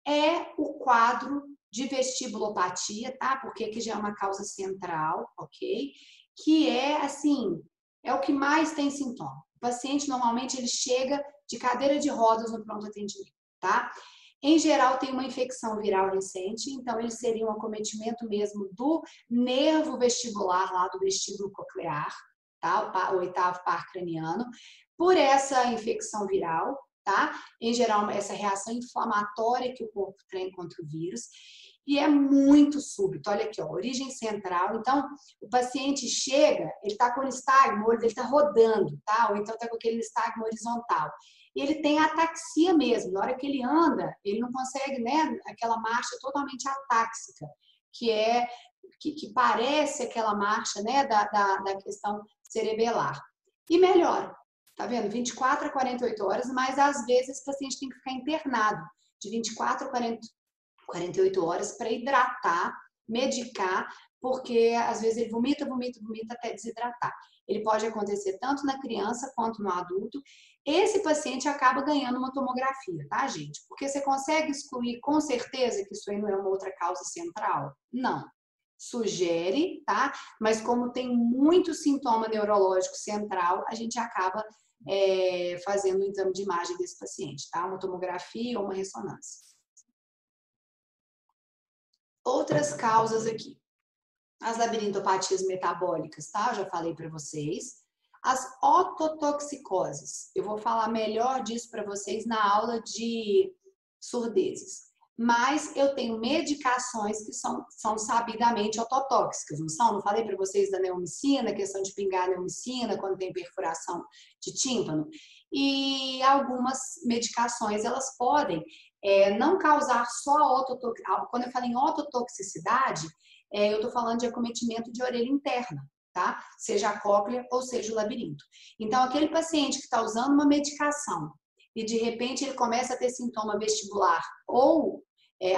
É o quadro de vestibulopatia, tá? Porque aqui já é uma causa central, ok? Que é, assim, é o que mais tem sintoma. O paciente, normalmente, ele chega de cadeira de rodas no pronto atendimento, tá? Em geral, tem uma infecção viral recente, então ele seria um acometimento mesmo do nervo vestibular, lá do vestíbulo coclear, tá? O 8º par craniano, por essa infecção viral, tá? Em geral, essa reação inflamatória que o corpo tem contra o vírus. E é muito súbito. Olha aqui, ó, origem central. Então, o paciente chega, ele está com o nistagmo, ele está rodando, tá? Ou então está com aquele nistagmo horizontal. E ele tem ataxia mesmo. Na hora que ele anda, ele não consegue, né? Aquela marcha totalmente atáxica, que parece aquela marcha, né? Da questão cerebelar. E melhora. Tá vendo? 24 a 48 horas, mas às vezes esse paciente tem que ficar internado de 24 a 48 horas para hidratar, medicar, porque às vezes ele vomita até desidratar. Ele pode acontecer tanto na criança quanto no adulto. Esse paciente acaba ganhando uma tomografia, tá, gente? Porque você consegue excluir com certeza que isso aí não é uma outra causa central? Não. Sugere, tá? Mas como tem muito sintoma neurológico central, a gente acaba fazendo um exame de imagem desse paciente, tá? Uma tomografia ou uma ressonância. Outras causas aqui. As labirintopatias metabólicas, tá? Eu já falei para vocês. As ototoxicoses. Eu vou falar melhor disso para vocês na aula de surdezes. Mas eu tenho medicações que são sabidamente ototóxicas, não são? Não falei para vocês da neomicina, questão de pingar a neomicina quando tem perfuração de tímpano? E algumas medicações, elas podem não causar só ototoxicidade. Quando eu falo em ototoxicidade, eu estou falando de acometimento de orelha interna, tá? Seja a cóclea ou seja o labirinto. Então, aquele paciente que está usando uma medicação e de repente ele começa a ter sintoma vestibular ou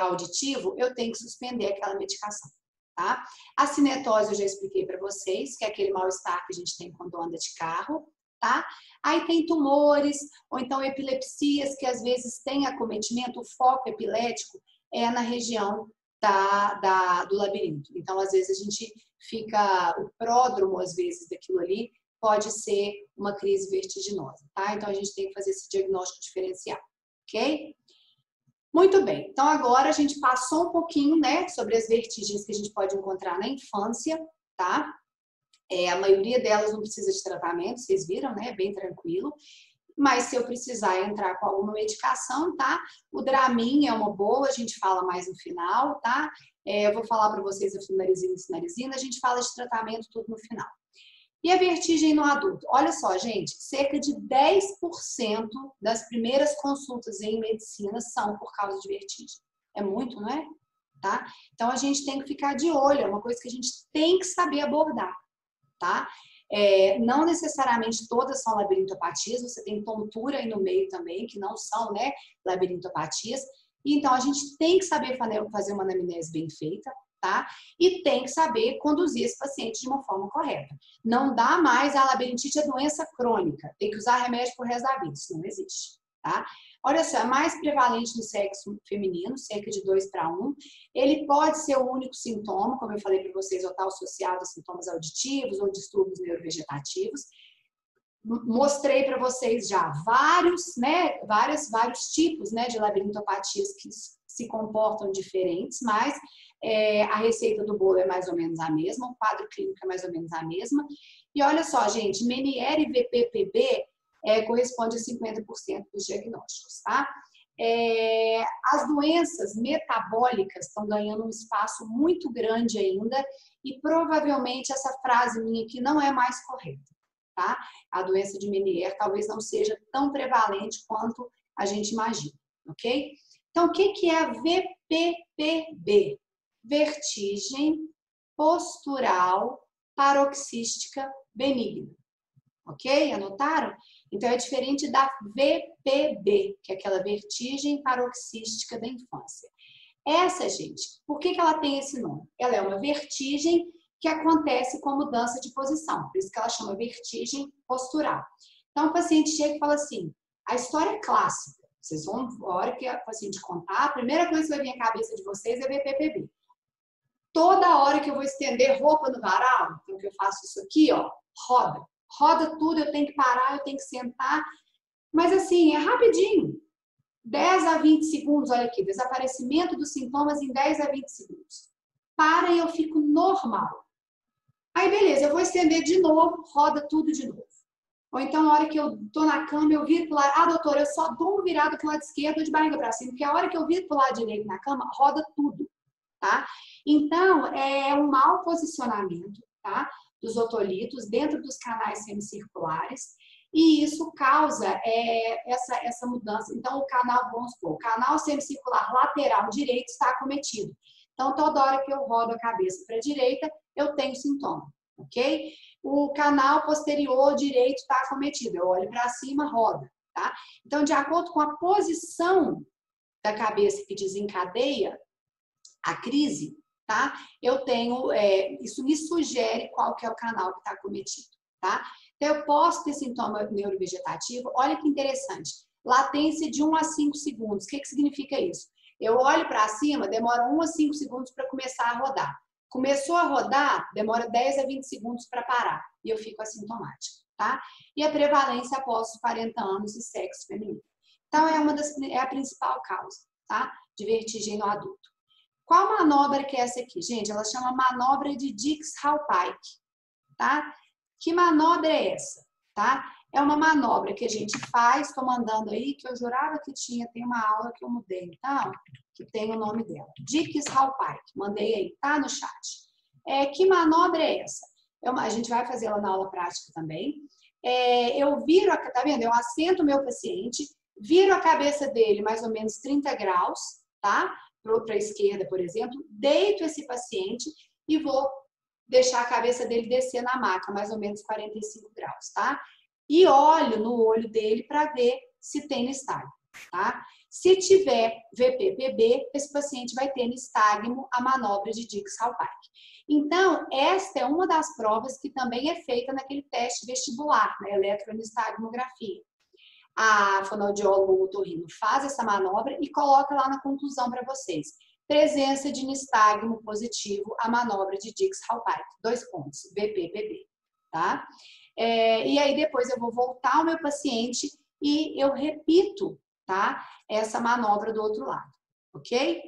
auditivo, eu tenho que suspender aquela medicação, tá? A cinetose eu já expliquei para vocês, que é aquele mal-estar que a gente tem quando anda de carro, tá? Aí tem tumores, ou então epilepsias, que às vezes tem acometimento, o foco epilético é na região do labirinto. Então, às vezes a gente fica, o pródromo, às vezes, daquilo ali, pode ser uma crise vertiginosa, tá? Então, a gente tem que fazer esse diagnóstico diferencial, ok? Muito bem. Então, agora a gente passou um pouquinho, né, sobre as vertigens que a gente pode encontrar na infância, tá? A maioria delas não precisa de tratamento, vocês viram, né? Bem tranquilo. Mas se eu precisar entrar com alguma medicação, tá? O Dramin é uma boa, a gente fala mais no final, tá? Eu vou falar para vocês a flunarizina e sinalizina, a gente fala de tratamento tudo no final. E a vertigem no adulto? Olha só, gente, cerca de 10% das primeiras consultas em medicina são por causa de vertigem. É muito, não é? Tá? Então, a gente tem que ficar de olho, é uma coisa que a gente tem que saber abordar, tá? Não necessariamente todas são labirintopatias, você tem tontura aí no meio também, que não são, né, labirintopatias. Então, a gente tem que saber fazer uma anamnese bem feita, tá? E tem que saber conduzir esse paciente de uma forma correta. Não dá mais a labirintite é doença crônica, tem que usar remédio pro resto da vida, isso não existe, tá? Olha só, é mais prevalente no sexo feminino, cerca de 2:1. Ele pode ser o único sintoma, como eu falei para vocês, ou estar associado a sintomas auditivos ou distúrbios neurovegetativos. Mostrei para vocês já vários, né, vários tipos, né, de labirintopatias que se comportam diferentes, mas a receita do bolo é mais ou menos a mesma, o quadro clínico é mais ou menos a mesma. E olha só, gente, Meniere e VPPB corresponde a 50% dos diagnósticos, tá? As doenças metabólicas estão ganhando um espaço muito grande ainda e provavelmente essa frase minha aqui não é mais correta, tá? A doença de Meniere talvez não seja tão prevalente quanto a gente imagina, ok? Então, o que é a VPPB? Vertigem postural paroxística benigna. Ok? Anotaram? Então, é diferente da VPB, que é aquela vertigem paroxística da infância. Essa, gente, por que ela tem esse nome? Ela é uma vertigem que acontece com a mudança de posição, por isso que ela chama vertigem postural. Então, o paciente chega e fala assim, a história é clássica, vocês vão, a hora que o paciente contar, a primeira coisa que vai vir à cabeça de vocês é VPPB. Toda hora que eu vou estender roupa no varal, então que eu faço isso aqui, ó, roda tudo, eu tenho que parar, eu tenho que sentar, mas assim, é rapidinho, 10 a 20 segundos, olha aqui, desaparecimento dos sintomas em 10 a 20 segundos. Para e eu fico normal. Aí, beleza, eu vou estender de novo, roda tudo de novo. Ou então, na hora que eu tô na cama, eu viro pro lado, doutora, eu só dou uma virada pro lado esquerdo de barriga para cima, porque a hora que eu viro pro lado direito na cama, roda tudo, tá? Então, é um mau posicionamento, tá? Dos otolitos dentro dos canais semicirculares, e isso causa essa mudança. Então, o canal, vamos supor, o canal semicircular lateral direito está acometido. Então, toda hora que eu rodo a cabeça para a direita, eu tenho sintoma, ok? O canal posterior direito está acometido, eu olho para cima, roda, tá? Então, de acordo com a posição da cabeça que desencadeia a crise, tá? Eu tenho, isso me sugere qual que é o canal que está acometido, tá? Então, eu posso ter sintoma neurovegetativo, olha que interessante, latência de 1 a 5 segundos, o que significa isso? Eu olho para cima, demora 1 a 5 segundos para começar a rodar. Começou a rodar, demora 10 a 20 segundos para parar, e eu fico assintomática, tá? E a prevalência após os 40 anos e sexo feminino. Então, é a principal causa, tá? De vertigem no adulto. Qual manobra que é essa aqui? Gente, ela chama manobra de Dix-Hallpike, tá? Que manobra é essa, tá? É uma manobra que a gente faz, estou mandando aí, que eu jurava que tem uma aula que eu mudei, então, que tem o nome dela. Dix-Hallpike, mandei aí, tá no chat. Que manobra é essa? A gente vai fazer ela na aula prática também. Eu viro, tá vendo? Eu assento o meu paciente, viro a cabeça dele mais ou menos 30 graus, tá? Para a esquerda, por exemplo, deito esse paciente e vou deixar a cabeça dele descer na maca, mais ou menos 45 graus, tá? E olho no olho dele para ver se tem nistagmo, tá? Se tiver VPPB, esse paciente vai ter nistagmo a manobra de Dix-Hallpike. Então, esta é uma das provas que também é feita naquele teste vestibular, na eletronistagmografia. A fonoaudióloga otorrino faz essa manobra e coloca lá na conclusão para vocês. Presença de nistagmo positivo à manobra de Dix-Hallpike. 2 pontos, VPPB, tá? E aí depois eu vou voltar ao meu paciente e eu repito, tá? Essa manobra do outro lado, ok?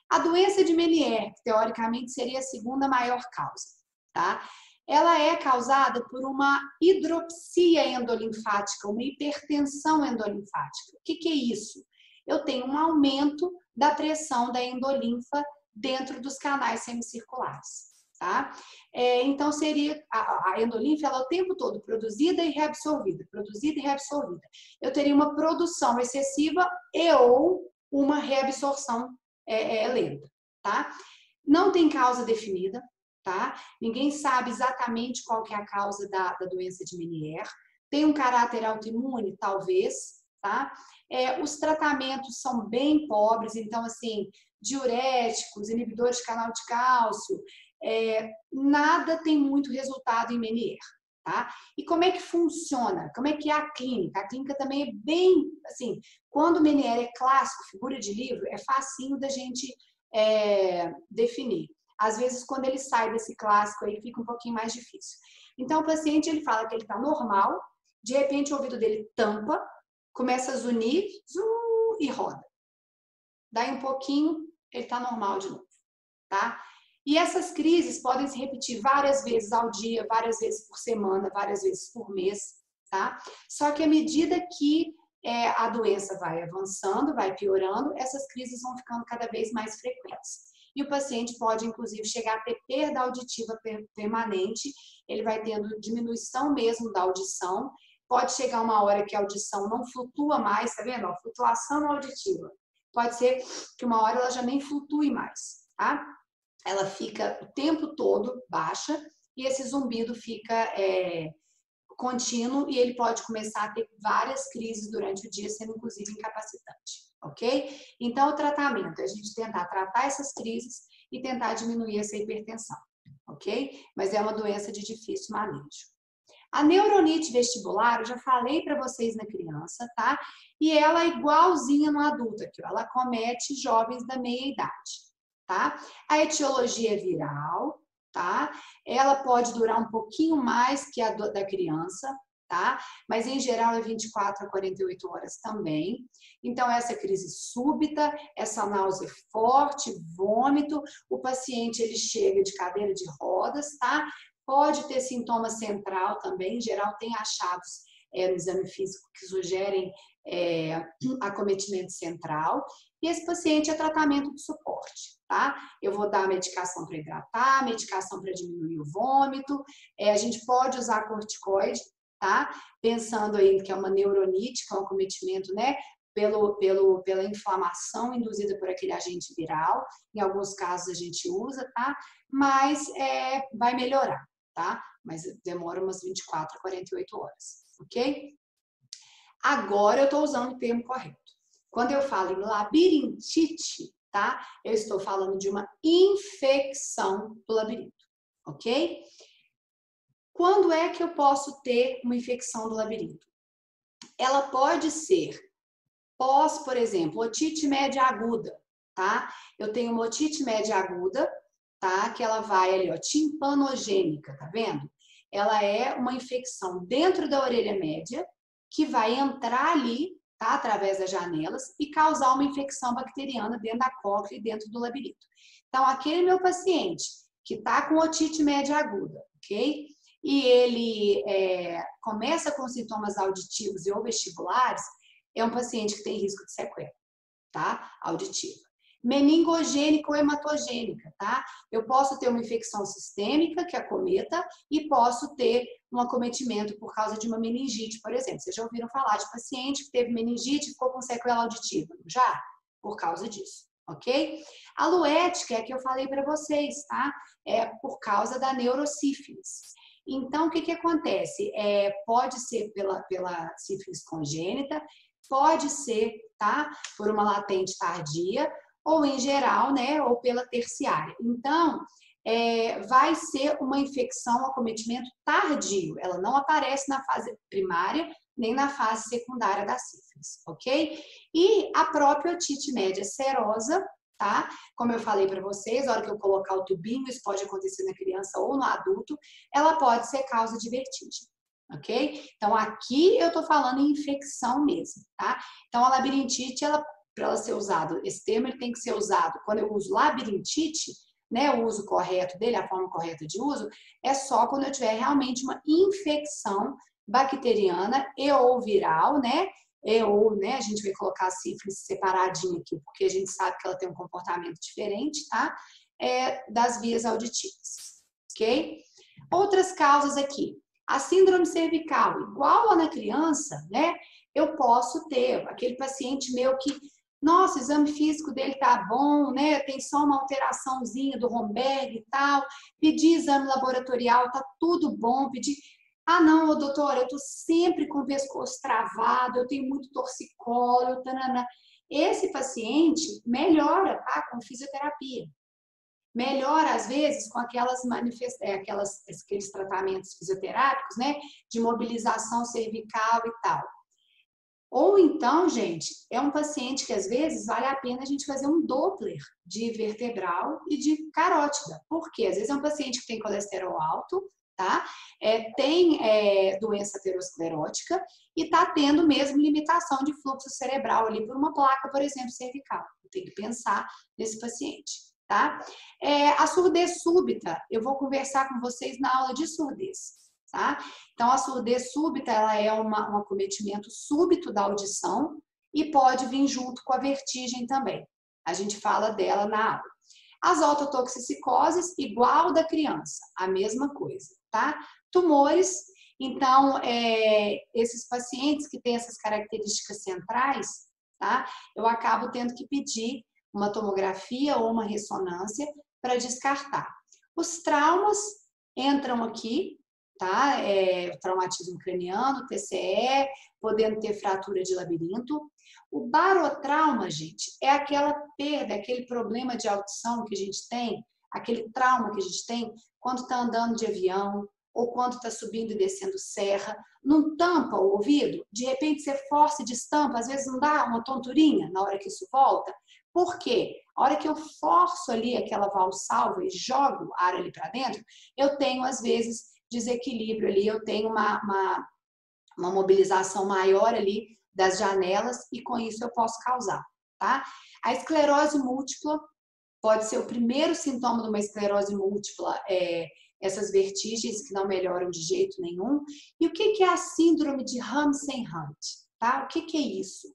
A doença de Meniere, que teoricamente seria a segunda maior causa, tá? Ela é causada por uma hidropsia endolinfática, uma hipertensão endolinfática. O que é isso? Eu tenho um aumento da pressão da endolinfa dentro dos canais semicirculares, tá? Então, seria a endolinfa, ela é o tempo todo produzida e reabsorvida, produzida e reabsorvida. Eu teria uma produção excessiva ou uma reabsorção lenta, tá? Não tem causa definida, tá? Ninguém sabe exatamente qual que é a causa da doença de Meniere. Tem um caráter autoimune? Talvez, tá? Os tratamentos são bem pobres, então, assim, diuréticos, inibidores de canal de cálcio, nada tem muito resultado em Meniere, tá? E como é que funciona? Como é que é a clínica? A clínica também é bem, assim, quando o Meniere é clássico, figura de livro, é facinho da gente definir. Às vezes, quando ele sai desse clássico, aí fica um pouquinho mais difícil. Então, o paciente, ele fala que ele está normal, de repente o ouvido dele tampa, começa a zunir, e roda. Daí um pouquinho, ele está normal de novo, tá? E essas crises podem se repetir várias vezes ao dia, várias vezes por semana, várias vezes por mês, tá? Só que à medida que a doença vai avançando, vai piorando, essas crises vão ficando cada vez mais frequentes. E o paciente pode, inclusive, chegar a ter perda auditiva permanente, ele vai tendo diminuição mesmo da audição, pode chegar uma hora que a audição não flutua mais, tá vendo? Flutuação auditiva. Pode ser que uma hora ela já nem flutue mais, tá? Ela fica o tempo todo baixa e esse zumbido fica contínuo e ele pode começar a ter várias crises durante o dia, sendo inclusive incapacitante, ok? Então, o tratamento é a gente tentar tratar essas crises e tentar diminuir essa hipertensão, ok? Mas é uma doença de difícil manejo. A neuronite vestibular, eu já falei para vocês na criança, tá? E ela é igualzinha no adulto aqui, ó. Ela acomete jovens da meia-idade, tá? A etiologia é viral, tá? Ela pode durar um pouquinho mais que a da criança, tá? Mas em geral é 24 a 48 horas também. Então, essa crise súbita, essa náusea forte, vômito, o paciente ele chega de cadeira de rodas, tá? Pode ter sintoma central também, em geral tem achados no exame físico que sugerem acometimento central. E esse paciente é tratamento de suporte, tá? Eu vou dar medicação para hidratar, medicação para diminuir o vômito, a gente pode usar corticoide, tá? Pensando aí que é uma neuronite, que é um acometimento, né? Pela inflamação induzida por aquele agente viral. Em alguns casos a gente usa, tá? Mas vai melhorar, tá? Mas demora umas 24 a 48 horas, ok? Agora eu estou usando o termo correto. Quando eu falo em labirintite, tá? Eu estou falando de uma infecção do labirinto, ok? Quando é que eu posso ter uma infecção do labirinto? Ela pode ser pós, por exemplo, otite média aguda, tá? Eu tenho uma otite média aguda, tá? Que ela vai ali, ó, timpanogênica, tá vendo? Ela é uma infecção dentro da orelha média que vai entrar ali, tá? Através das janelas e causar uma infecção bacteriana dentro da cóclea e dentro do labirinto. Então, aquele meu paciente que tá com otite média aguda, ok? E ele começa com sintomas auditivos e ou vestibulares, é um paciente que tem risco de sequela, tá? Auditiva. Meningogênica ou hematogênica, tá? Eu posso ter uma infecção sistêmica que acometa e posso ter um acometimento por causa de uma meningite, por exemplo. Vocês já ouviram falar de paciente que teve meningite e ficou com sequela auditiva? Já? Por causa disso, ok? A luética é a que eu falei para vocês, tá? É por causa da neurosífilis. Então, o que acontece? Pode ser pela sífilis congênita, pode ser, tá? Por uma latente tardia, ou em geral, né? Ou pela terciária. Então, vai ser uma infecção, um acometimento tardio. Ela não aparece na fase primária, nem na fase secundária da sífilis, ok? E a própria otite média serosa, tá? Como eu falei para vocês, a hora que eu colocar o tubinho, isso pode acontecer na criança ou no adulto, ela pode ser causa de vertigem, ok? Então, aqui eu tô falando em infecção mesmo, tá? Então, a labirintite, para ela ser usada, esse termo ele tem que ser usado quando eu uso labirintite, né, o uso correto dele, a forma correta de uso, é só quando eu tiver realmente uma infecção bacteriana e ou viral, né? Ou, né, a gente vai colocar a sífilis separadinha aqui, porque a gente sabe que ela tem um comportamento diferente, tá? Das vias auditivas, ok? Outras causas aqui. A síndrome cervical, igual a na criança, né? Eu posso ter aquele paciente meu que Nossa, o exame físico dele tá bom, né? Tem só uma alteraçãozinha do Romberg e tal. Pedi exame laboratorial, tá tudo bom. Pedi. Ah, não, ô, doutora, eu tô sempre com o pescoço travado, eu tenho muito torcicolo, tanana. Esse paciente melhora, tá? Com fisioterapia. Melhora, às vezes, com aqueles tratamentos fisioterápicos, né? De mobilização cervical e tal. Ou então, gente, é um paciente que às vezes vale a pena a gente fazer um Doppler de vertebral e de carótida. Por quê? Às vezes é um paciente que tem colesterol alto, tá? Tem doença aterosclerótica e tá tendo mesmo limitação de fluxo cerebral ali por uma placa, por exemplo, cervical. Tem que pensar nesse paciente, tá? A surdez súbita, eu vou conversar com vocês na aula de surdez. Tá? Então, a surdez súbita ela é um acometimento súbito da audição e pode vir junto com a vertigem também. A gente fala dela na aula. As ototoxicoses, igual da criança, a mesma coisa. Tá? Tumores, então, esses pacientes que têm essas características centrais, tá? Eu acabo tendo que pedir uma tomografia ou uma ressonância para descartar. Os traumas entram aqui, tá? O traumatismo craniano, TCE, podendo ter fratura de labirinto. O barotrauma, gente, é aquela perda, aquele problema de audição que a gente tem, aquele trauma que a gente tem quando está andando de avião ou quando está subindo e descendo serra, não tampa o ouvido, de repente você força e destampa, às vezes não dá uma tonturinha na hora que isso volta. Por quê? A hora que eu forço ali aquela valsalva e jogo ar ali para dentro, eu tenho, às vezes, desequilíbrio ali, eu tenho uma mobilização maior ali das janelas e com isso eu posso causar, tá? A esclerose múltipla pode ser o primeiro sintoma de uma esclerose múltipla, essas vertigens que não melhoram de jeito nenhum. E o que é a síndrome de Ramsay-Hunt, tá? O que é isso?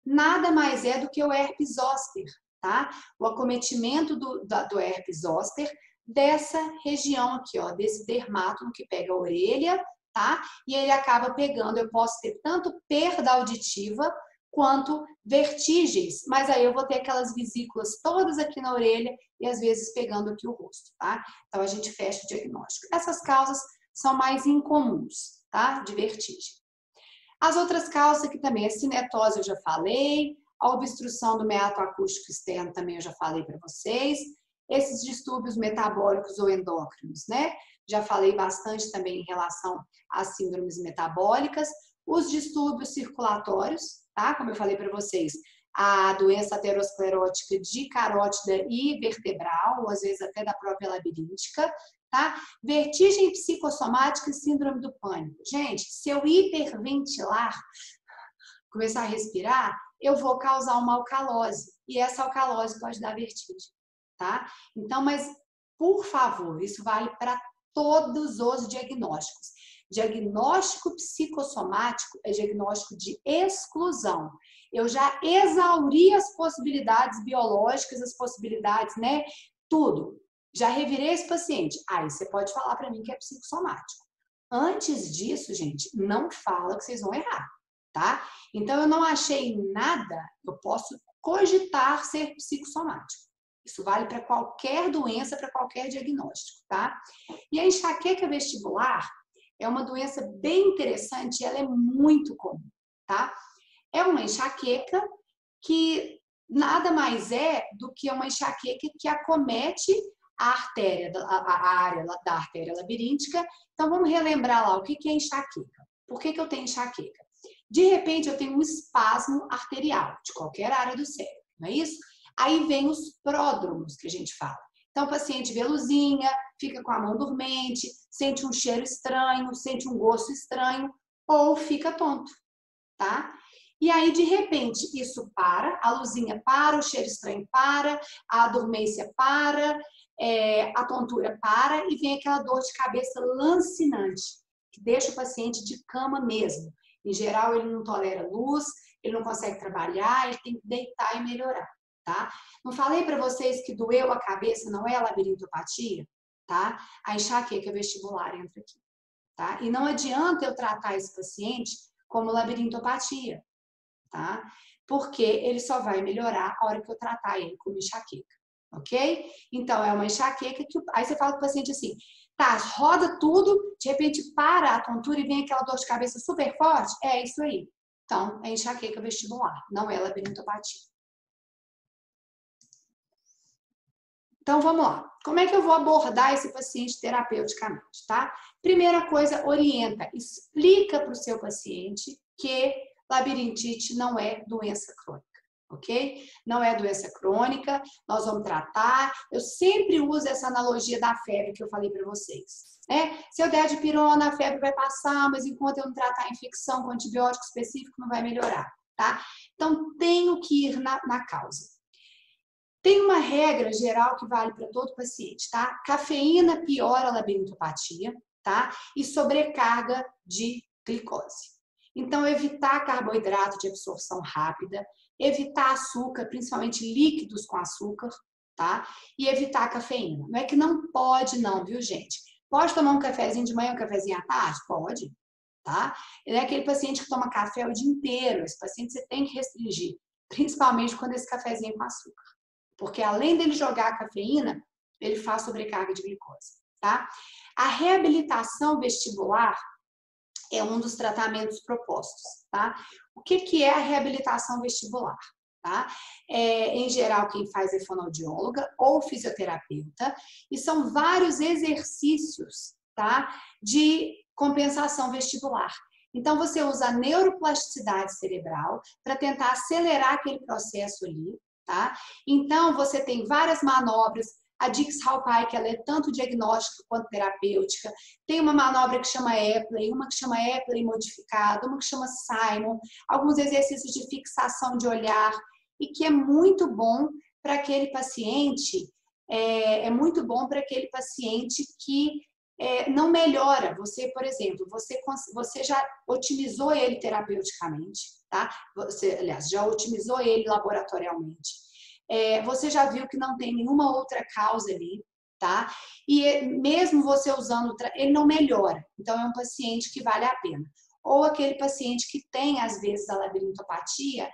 Nada mais é do que o herpes zoster, tá? O acometimento do herpes zoster dessa região aqui, ó, desse dermátomo que pega a orelha, tá? E ele acaba pegando, eu posso ter tanto perda auditiva quanto vertigens, mas aí eu vou ter aquelas vesículas todas aqui na orelha e às vezes pegando aqui o rosto, tá? Então a gente fecha o diagnóstico. Essas causas são mais incomuns, tá? De vertigem. As outras causas aqui também, a cinetose eu já falei, a obstrução do meato acústico externo também eu já falei para vocês, esses distúrbios metabólicos ou endócrinos, né? Já falei bastante também em relação às síndromes metabólicas, os distúrbios circulatórios, tá? Como eu falei para vocês, a doença aterosclerótica de carótida e vertebral, ou às vezes até da própria labiríntica, tá? Vertigem psicossomática e síndrome do pânico. Gente, se eu hiperventilar, começar a respirar, eu vou causar uma alcalose. E essa alcalose pode dar vertigem, tá? Então, mas, por favor, isso vale para todos os diagnósticos. Diagnóstico psicossomático é diagnóstico de exclusão. Eu já exauri as possibilidades biológicas, as possibilidades, né? Tudo. Já revirei esse paciente. Aí você pode falar para mim que é psicossomático. Antes disso, gente, não fala que vocês vão errar, tá? Então, eu não achei nada, eu posso cogitar ser psicossomático. Isso vale para qualquer doença, para qualquer diagnóstico, tá? E a enxaqueca vestibular é uma doença bem interessante e ela é muito comum, tá? É uma enxaqueca que nada mais é do que uma enxaqueca que acomete a artéria, a área da artéria labiríntica. Então, vamos relembrar lá o que é enxaqueca. Por que eu tenho enxaqueca? De repente, eu tenho um espasmo arterial de qualquer área do cérebro, não é isso? Aí vem os pródromos que a gente fala. Então, o paciente vê luzinha, fica com a mão dormente, sente um cheiro estranho, sente um gosto estranho ou fica tonto, tá? E aí, de repente, isso para, a luzinha para, o cheiro estranho para, a dormência para, a tontura para e vem aquela dor de cabeça lancinante, que deixa o paciente de cama mesmo. Em geral, ele não tolera luz, ele não consegue trabalhar, ele tem que deitar e melhorar, tá? Não falei para vocês que doeu a cabeça não é a labirintopatia, tá? A enxaqueca vestibular entra aqui, tá? E não adianta eu tratar esse paciente como labirintopatia, tá? porque ele só vai melhorar a hora que eu tratar ele como enxaqueca, ok? Então, é uma enxaqueca que... Aí você fala para o paciente assim, tá, roda tudo, de repente para a tontura e vem aquela dor de cabeça super forte? É isso aí. Então, é enxaqueca vestibular, não é labirintopatia. Então, vamos lá. Como é que eu vou abordar esse paciente terapeuticamente, tá? Primeira coisa, orienta, explica para o seu paciente que labirintite não é doença crônica, ok? Não é doença crônica, nós vamos tratar. Eu sempre uso essa analogia da febre que eu falei para vocês, né? Se eu der dipirona, a febre vai passar, mas enquanto eu não tratar a infecção com antibiótico específico, não vai melhorar, tá? Então, tenho que ir na causa. Tem uma regra geral que vale para todo paciente, tá? Cafeína piora a labirintopatia, tá? E sobrecarga de glicose. Então, evitar carboidrato de absorção rápida, evitar açúcar, principalmente líquidos com açúcar, tá? E evitar cafeína. Não é que não pode não, viu, gente? Pode tomar um cafezinho de manhã, um cafezinho à tarde? Pode, tá? Ele é aquele paciente que toma café o dia inteiro. Esse paciente você tem que restringir, principalmente quando esse cafezinho é com açúcar. Porque além dele jogar a cafeína, ele faz sobrecarga de glicose, tá? A reabilitação vestibular é um dos tratamentos propostos, tá? O que é a reabilitação vestibular? Tá? Em geral, quem faz é fonoaudióloga ou fisioterapeuta, e são vários exercícios, tá? De compensação vestibular. Então, você usa a neuroplasticidade cerebral para tentar acelerar aquele processo ali, tá? Então, você tem várias manobras. A Dix-Hallpike, que ela é tanto diagnóstica quanto terapêutica. Tem uma manobra que chama Epley, uma que chama Epley modificada, uma que chama Simon, alguns exercícios de fixação de olhar, e que é muito bom para aquele paciente, muito bom para aquele paciente que não melhora. Você, por exemplo, você já otimizou ele terapeuticamente, tá? Você, aliás, já otimizou ele laboratorialmente. Você já viu que não tem nenhuma outra causa ali, tá? E mesmo você usando, ele não melhora. Então, é um paciente que vale a pena. Ou aquele paciente que tem, às vezes, a labirintopatia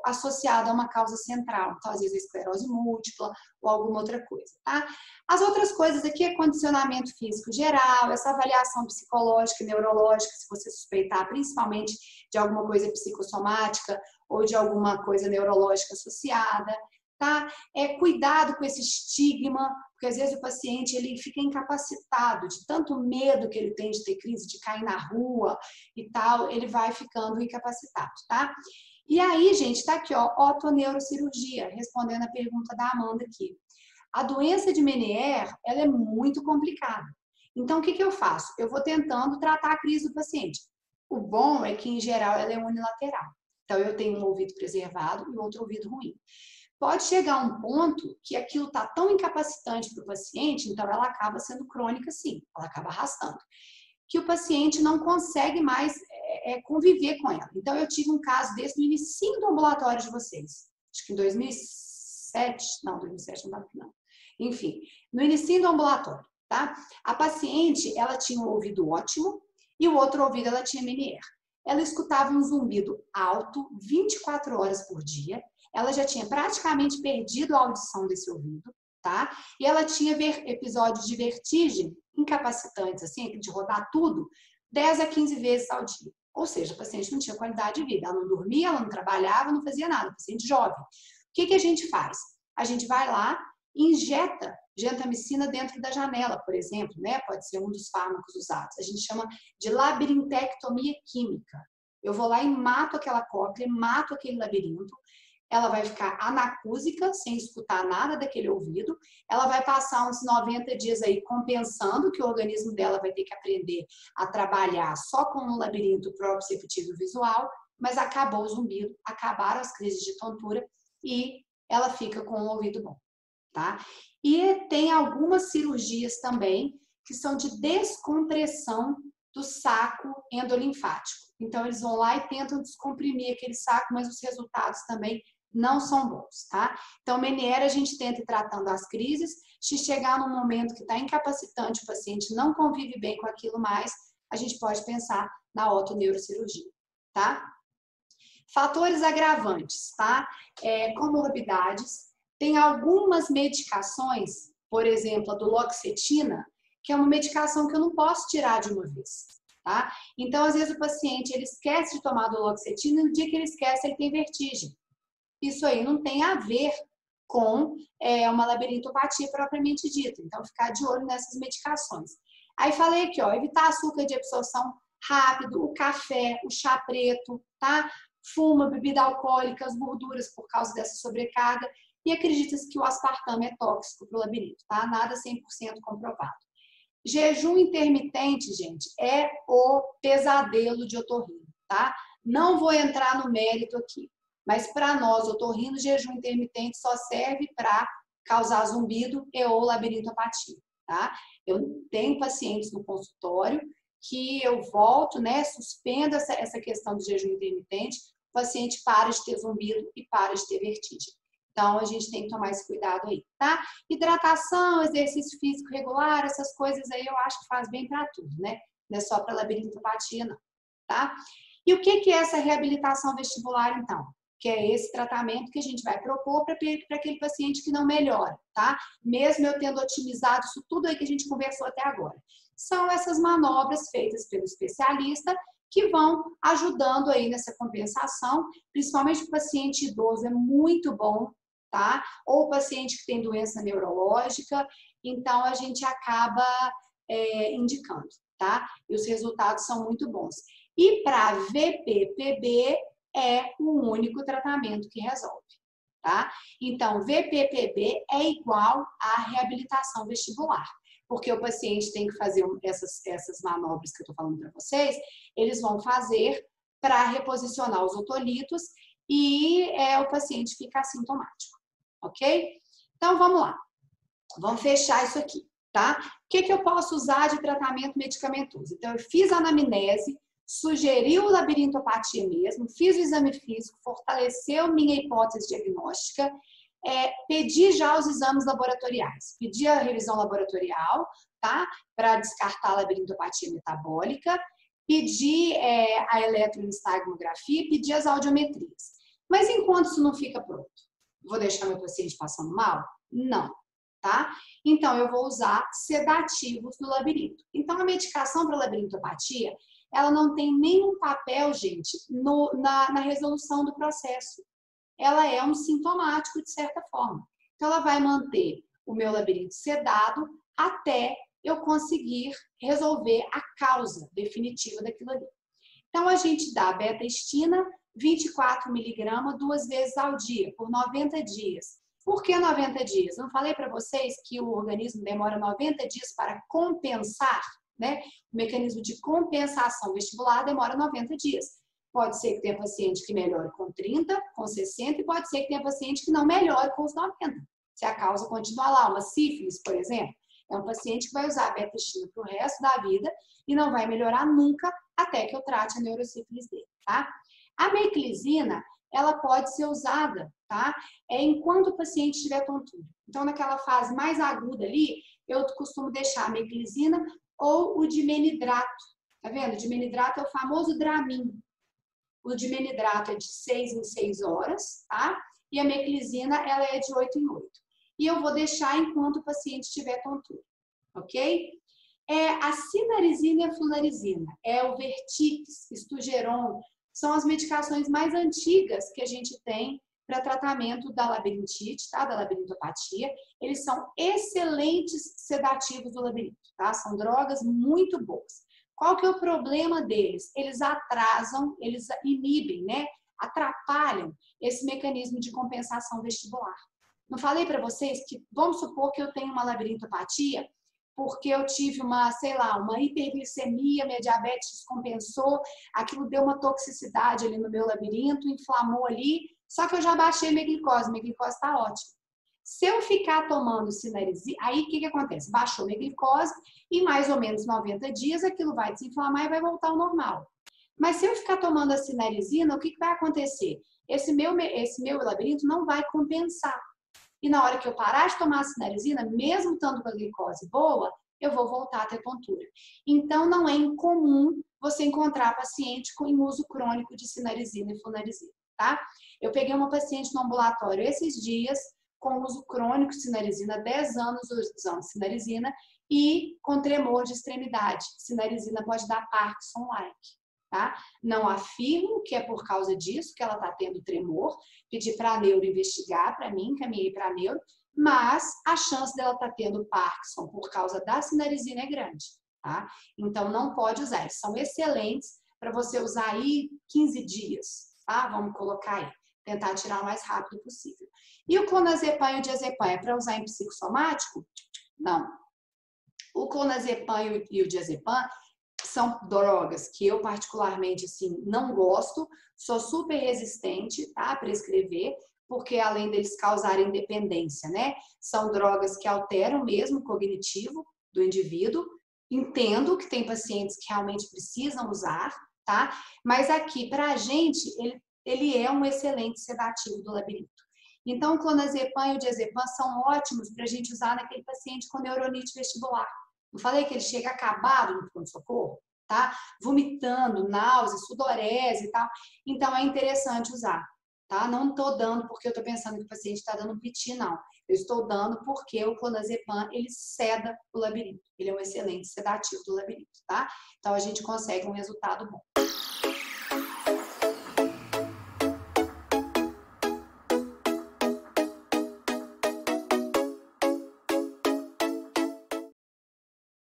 associada a uma causa central. Então, às vezes, a esclerose múltipla ou alguma outra coisa, tá? As outras coisas aqui é condicionamento físico geral, essa avaliação psicológica e neurológica, se você suspeitar principalmente de alguma coisa psicossomática ou de alguma coisa neurológica associada, tá? Cuidado com esse estigma, porque às vezes o paciente ele fica incapacitado de tanto medo que ele tem de ter crise, de cair na rua e tal, ele vai ficando incapacitado, tá? E aí, gente, tá aqui, ó, otoneurocirurgia, respondendo a pergunta da Amanda aqui. A doença de Meniere, ela é muito complicada. Então, o que eu faço? Eu vou tentando tratar a crise do paciente. O bom é que, em geral, ela é unilateral. Então, eu tenho um ouvido preservado e outro ouvido ruim. Pode chegar a um ponto que aquilo está tão incapacitante para o paciente, então ela acaba sendo crônica, sim, ela acaba arrastando, que o paciente não consegue mais conviver com ela. Então, eu tive um caso desse no início do ambulatório de vocês. Acho que em 2007, não, 2007 não dá não. Enfim, no início do ambulatório, tá? A paciente, ela tinha um ouvido ótimo e o outro ouvido ela tinha Meniere. Ela escutava um zumbido alto 24 horas por dia. Ela já tinha praticamente perdido a audição desse ouvido, tá? E ela tinha episódios de vertigem incapacitantes, assim, de rodar tudo, 10 a 15 vezes ao dia. Ou seja, a paciente não tinha qualidade de vida. Ela não dormia, ela não trabalhava, não fazia nada. Paciente jovem. O que a gente faz? A gente vai lá e injeta gentamicina dentro da janela, por exemplo, né? Pode ser um dos fármacos usados. A gente chama de labirintectomia química. Eu vou lá e mato aquela cóclea, mato aquele labirinto. Ela vai ficar anacúsica, sem escutar nada daquele ouvido. Ela vai passar uns 90 dias aí compensando, que o organismo dela vai ter que aprender a trabalhar só com o labirinto proprioceptivo visual, mas acabou o zumbido, acabaram as crises de tontura e ela fica com o ouvido bom, tá? E tem algumas cirurgias também que são de descompressão do saco endolinfático. Então, eles vão lá e tentam descomprimir aquele saco, mas os resultados também não são bons, tá? Então, Meniere, a gente tenta ir tratando as crises. Se chegar num momento que está incapacitante, o paciente não convive bem com aquilo mais, a gente pode pensar na otoneurocirurgia, tá? Fatores agravantes, tá? Comorbidades. Tem algumas medicações, por exemplo, a duloxetina, que é uma medicação que eu não posso tirar de uma vez, tá? Então, às vezes o paciente, ele esquece de tomar a duloxetina e no dia que ele esquece, ele tem vertigem. Isso aí não tem a ver com uma labirintopatia propriamente dita. Então, ficar de olho nessas medicações. Aí falei aqui, ó, evitar açúcar de absorção rápido, o café, o chá preto, tá? Fuma, bebida alcoólica, as gorduras por causa dessa sobrecarga. E acredita-se que o aspartame é tóxico para o labirinto, tá? Nada 100% comprovado. Jejum intermitente, gente, é o pesadelo de otorrino, tá? Não vou entrar no mérito aqui, mas para nós, otorrino, jejum intermitente só serve para causar zumbido e ou labirintopatia, tá? Eu tenho pacientes no consultório que eu volto, né, suspendo essa questão do jejum intermitente, o paciente para de ter zumbido e para de ter vertigem. Então, a gente tem que tomar esse cuidado aí, tá? Hidratação, exercício físico regular, essas coisas aí eu acho que faz bem para tudo, né? Não é só para labirintopatia, não, tá? E o que é essa reabilitação vestibular, então? Que é esse tratamento que a gente vai propor para aquele paciente que não melhora, tá? Mesmo eu tendo otimizado isso tudo aí que a gente conversou até agora. São essas manobras feitas pelo especialista que vão ajudando aí nessa compensação, principalmente o paciente idoso é muito bom, tá? Ou o paciente que tem doença neurológica, então a gente acaba indicando, tá? E os resultados são muito bons. E para VPPB é o único tratamento que resolve, tá? Então, VPPB é igual à reabilitação vestibular, porque o paciente tem que fazer essas manobras que eu estou falando para vocês, eles vão fazer para reposicionar os otolitos e o paciente fica assintomático, ok? Então, vamos lá. Vamos fechar isso aqui, tá? O que eu posso usar de tratamento medicamentoso? Então, eu fiz a anamnese, sugeri o labirintopatia mesmo, fiz o exame físico, fortaleceu minha hipótese diagnóstica, pedi já os exames laboratoriais, pedi a revisão laboratorial, tá? Para descartar a labirintopatia metabólica, pedi a eletroenstagmografia, pedi as audiometrias. Mas enquanto isso não fica pronto, vou deixar meu paciente passando mal? Não, tá? Então, eu vou usar sedativos do labirinto. Então, a medicação para labirintopatia, ela não tem nenhum papel, gente, na resolução do processo. Ela é um sintomático, de certa forma. Então, ela vai manter o meu labirinto sedado até eu conseguir resolver a causa definitiva daquilo ali. Então, a gente dá beta-estina, 24 miligramas, 2 vezes ao dia, por 90 dias. Por que 90 dias? Eu não falei para vocês que o organismo demora 90 dias para compensar, né? O mecanismo de compensação vestibular demora 90 dias. Pode ser que tenha paciente que melhore com 30, com 60, e pode ser que tenha paciente que não melhore com os 90. Se a causa continuar lá, uma sífilis, por exemplo, é um paciente que vai usar a beta-estina para o resto da vida e não vai melhorar nunca até que eu trate a neurosífilis dele, tá? A meclizina, ela pode ser usada, tá? Enquanto o paciente tiver tontura. Então, naquela fase mais aguda ali, eu costumo deixar a meclizina ou o dimenidrato. Tá vendo? O dimenidrato é o famoso Dramin. O dimenidrato é de 6 em 6 horas, tá? E a meclizina, ela é de 8 em 8. E eu vou deixar enquanto o paciente tiver tontura, ok? A cinarizina e a flunarizina, o Vertix, Estugeron, são as medicações mais antigas que a gente tem para tratamento da labirintite, tá? Da labirintopatia. Eles são excelentes sedativos do labirinto, tá? São drogas muito boas. Qual que é o problema deles? Eles atrasam, eles inibem, né? Atrapalham esse mecanismo de compensação vestibular. Não falei para vocês que, vamos supor que eu tenho uma labirintopatia porque eu tive uma hiperglicemia, minha diabetes compensou, aquilo deu uma toxicidade ali no meu labirinto, inflamou ali, só que eu já baixei minha glicose está ótima. Se eu ficar tomando cinarizina, aí o que acontece? Baixou minha glicose e mais ou menos 90 dias aquilo vai desinflamar e vai voltar ao normal. Mas se eu ficar tomando a cinarizina, o que vai acontecer? Esse meu labirinto não vai compensar. E na hora que eu parar de tomar a cinarizina, mesmo estando com a glicose boa, eu vou voltar a ter tontura. Então, não é incomum você encontrar paciente com uso crônico de cinarizina e flunarizina, tá? Eu peguei uma paciente no ambulatório esses dias com uso crônico de sinalizina, 10 anos usando sinalizina e com tremor de extremidade. Sinalizina pode dar Parkinson-like, tá? Não afirmo que é por causa disso que ela está tendo tremor, pedi para a neuro investigar para mim, encaminhei para a neuro, mas a chance dela estar tendo Parkinson por causa da sinalizina é grande, tá? Então não pode usar, eles são excelentes para você usar aí 15 dias, tá? Vamos colocar aí, tentar tirar o mais rápido possível. E o clonazepam e o diazepam é para usar em psicossomático? Não. O clonazepam e o diazepam são drogas que eu particularmente assim não gosto, sou super resistente, tá, a prescrever, porque além deles causarem dependência, né, são drogas que alteram mesmo o cognitivo do indivíduo. Entendo que tem pacientes que realmente precisam usar, tá? Mas aqui pra gente ele é um excelente sedativo do labirinto. Então, o clonazepam e o diazepam são ótimos para a gente usar naquele paciente com neuronite vestibular. Eu falei que ele chega acabado no pronto-socorro, tá? Vomitando, náusea, sudorese e tal. Então, é interessante usar, tá? Não estou dando porque eu estou pensando que o paciente está dando piti, não. Eu estou dando porque o clonazepam, ele seda o labirinto. Ele é um excelente sedativo do labirinto, tá? Então, a gente consegue um resultado bom.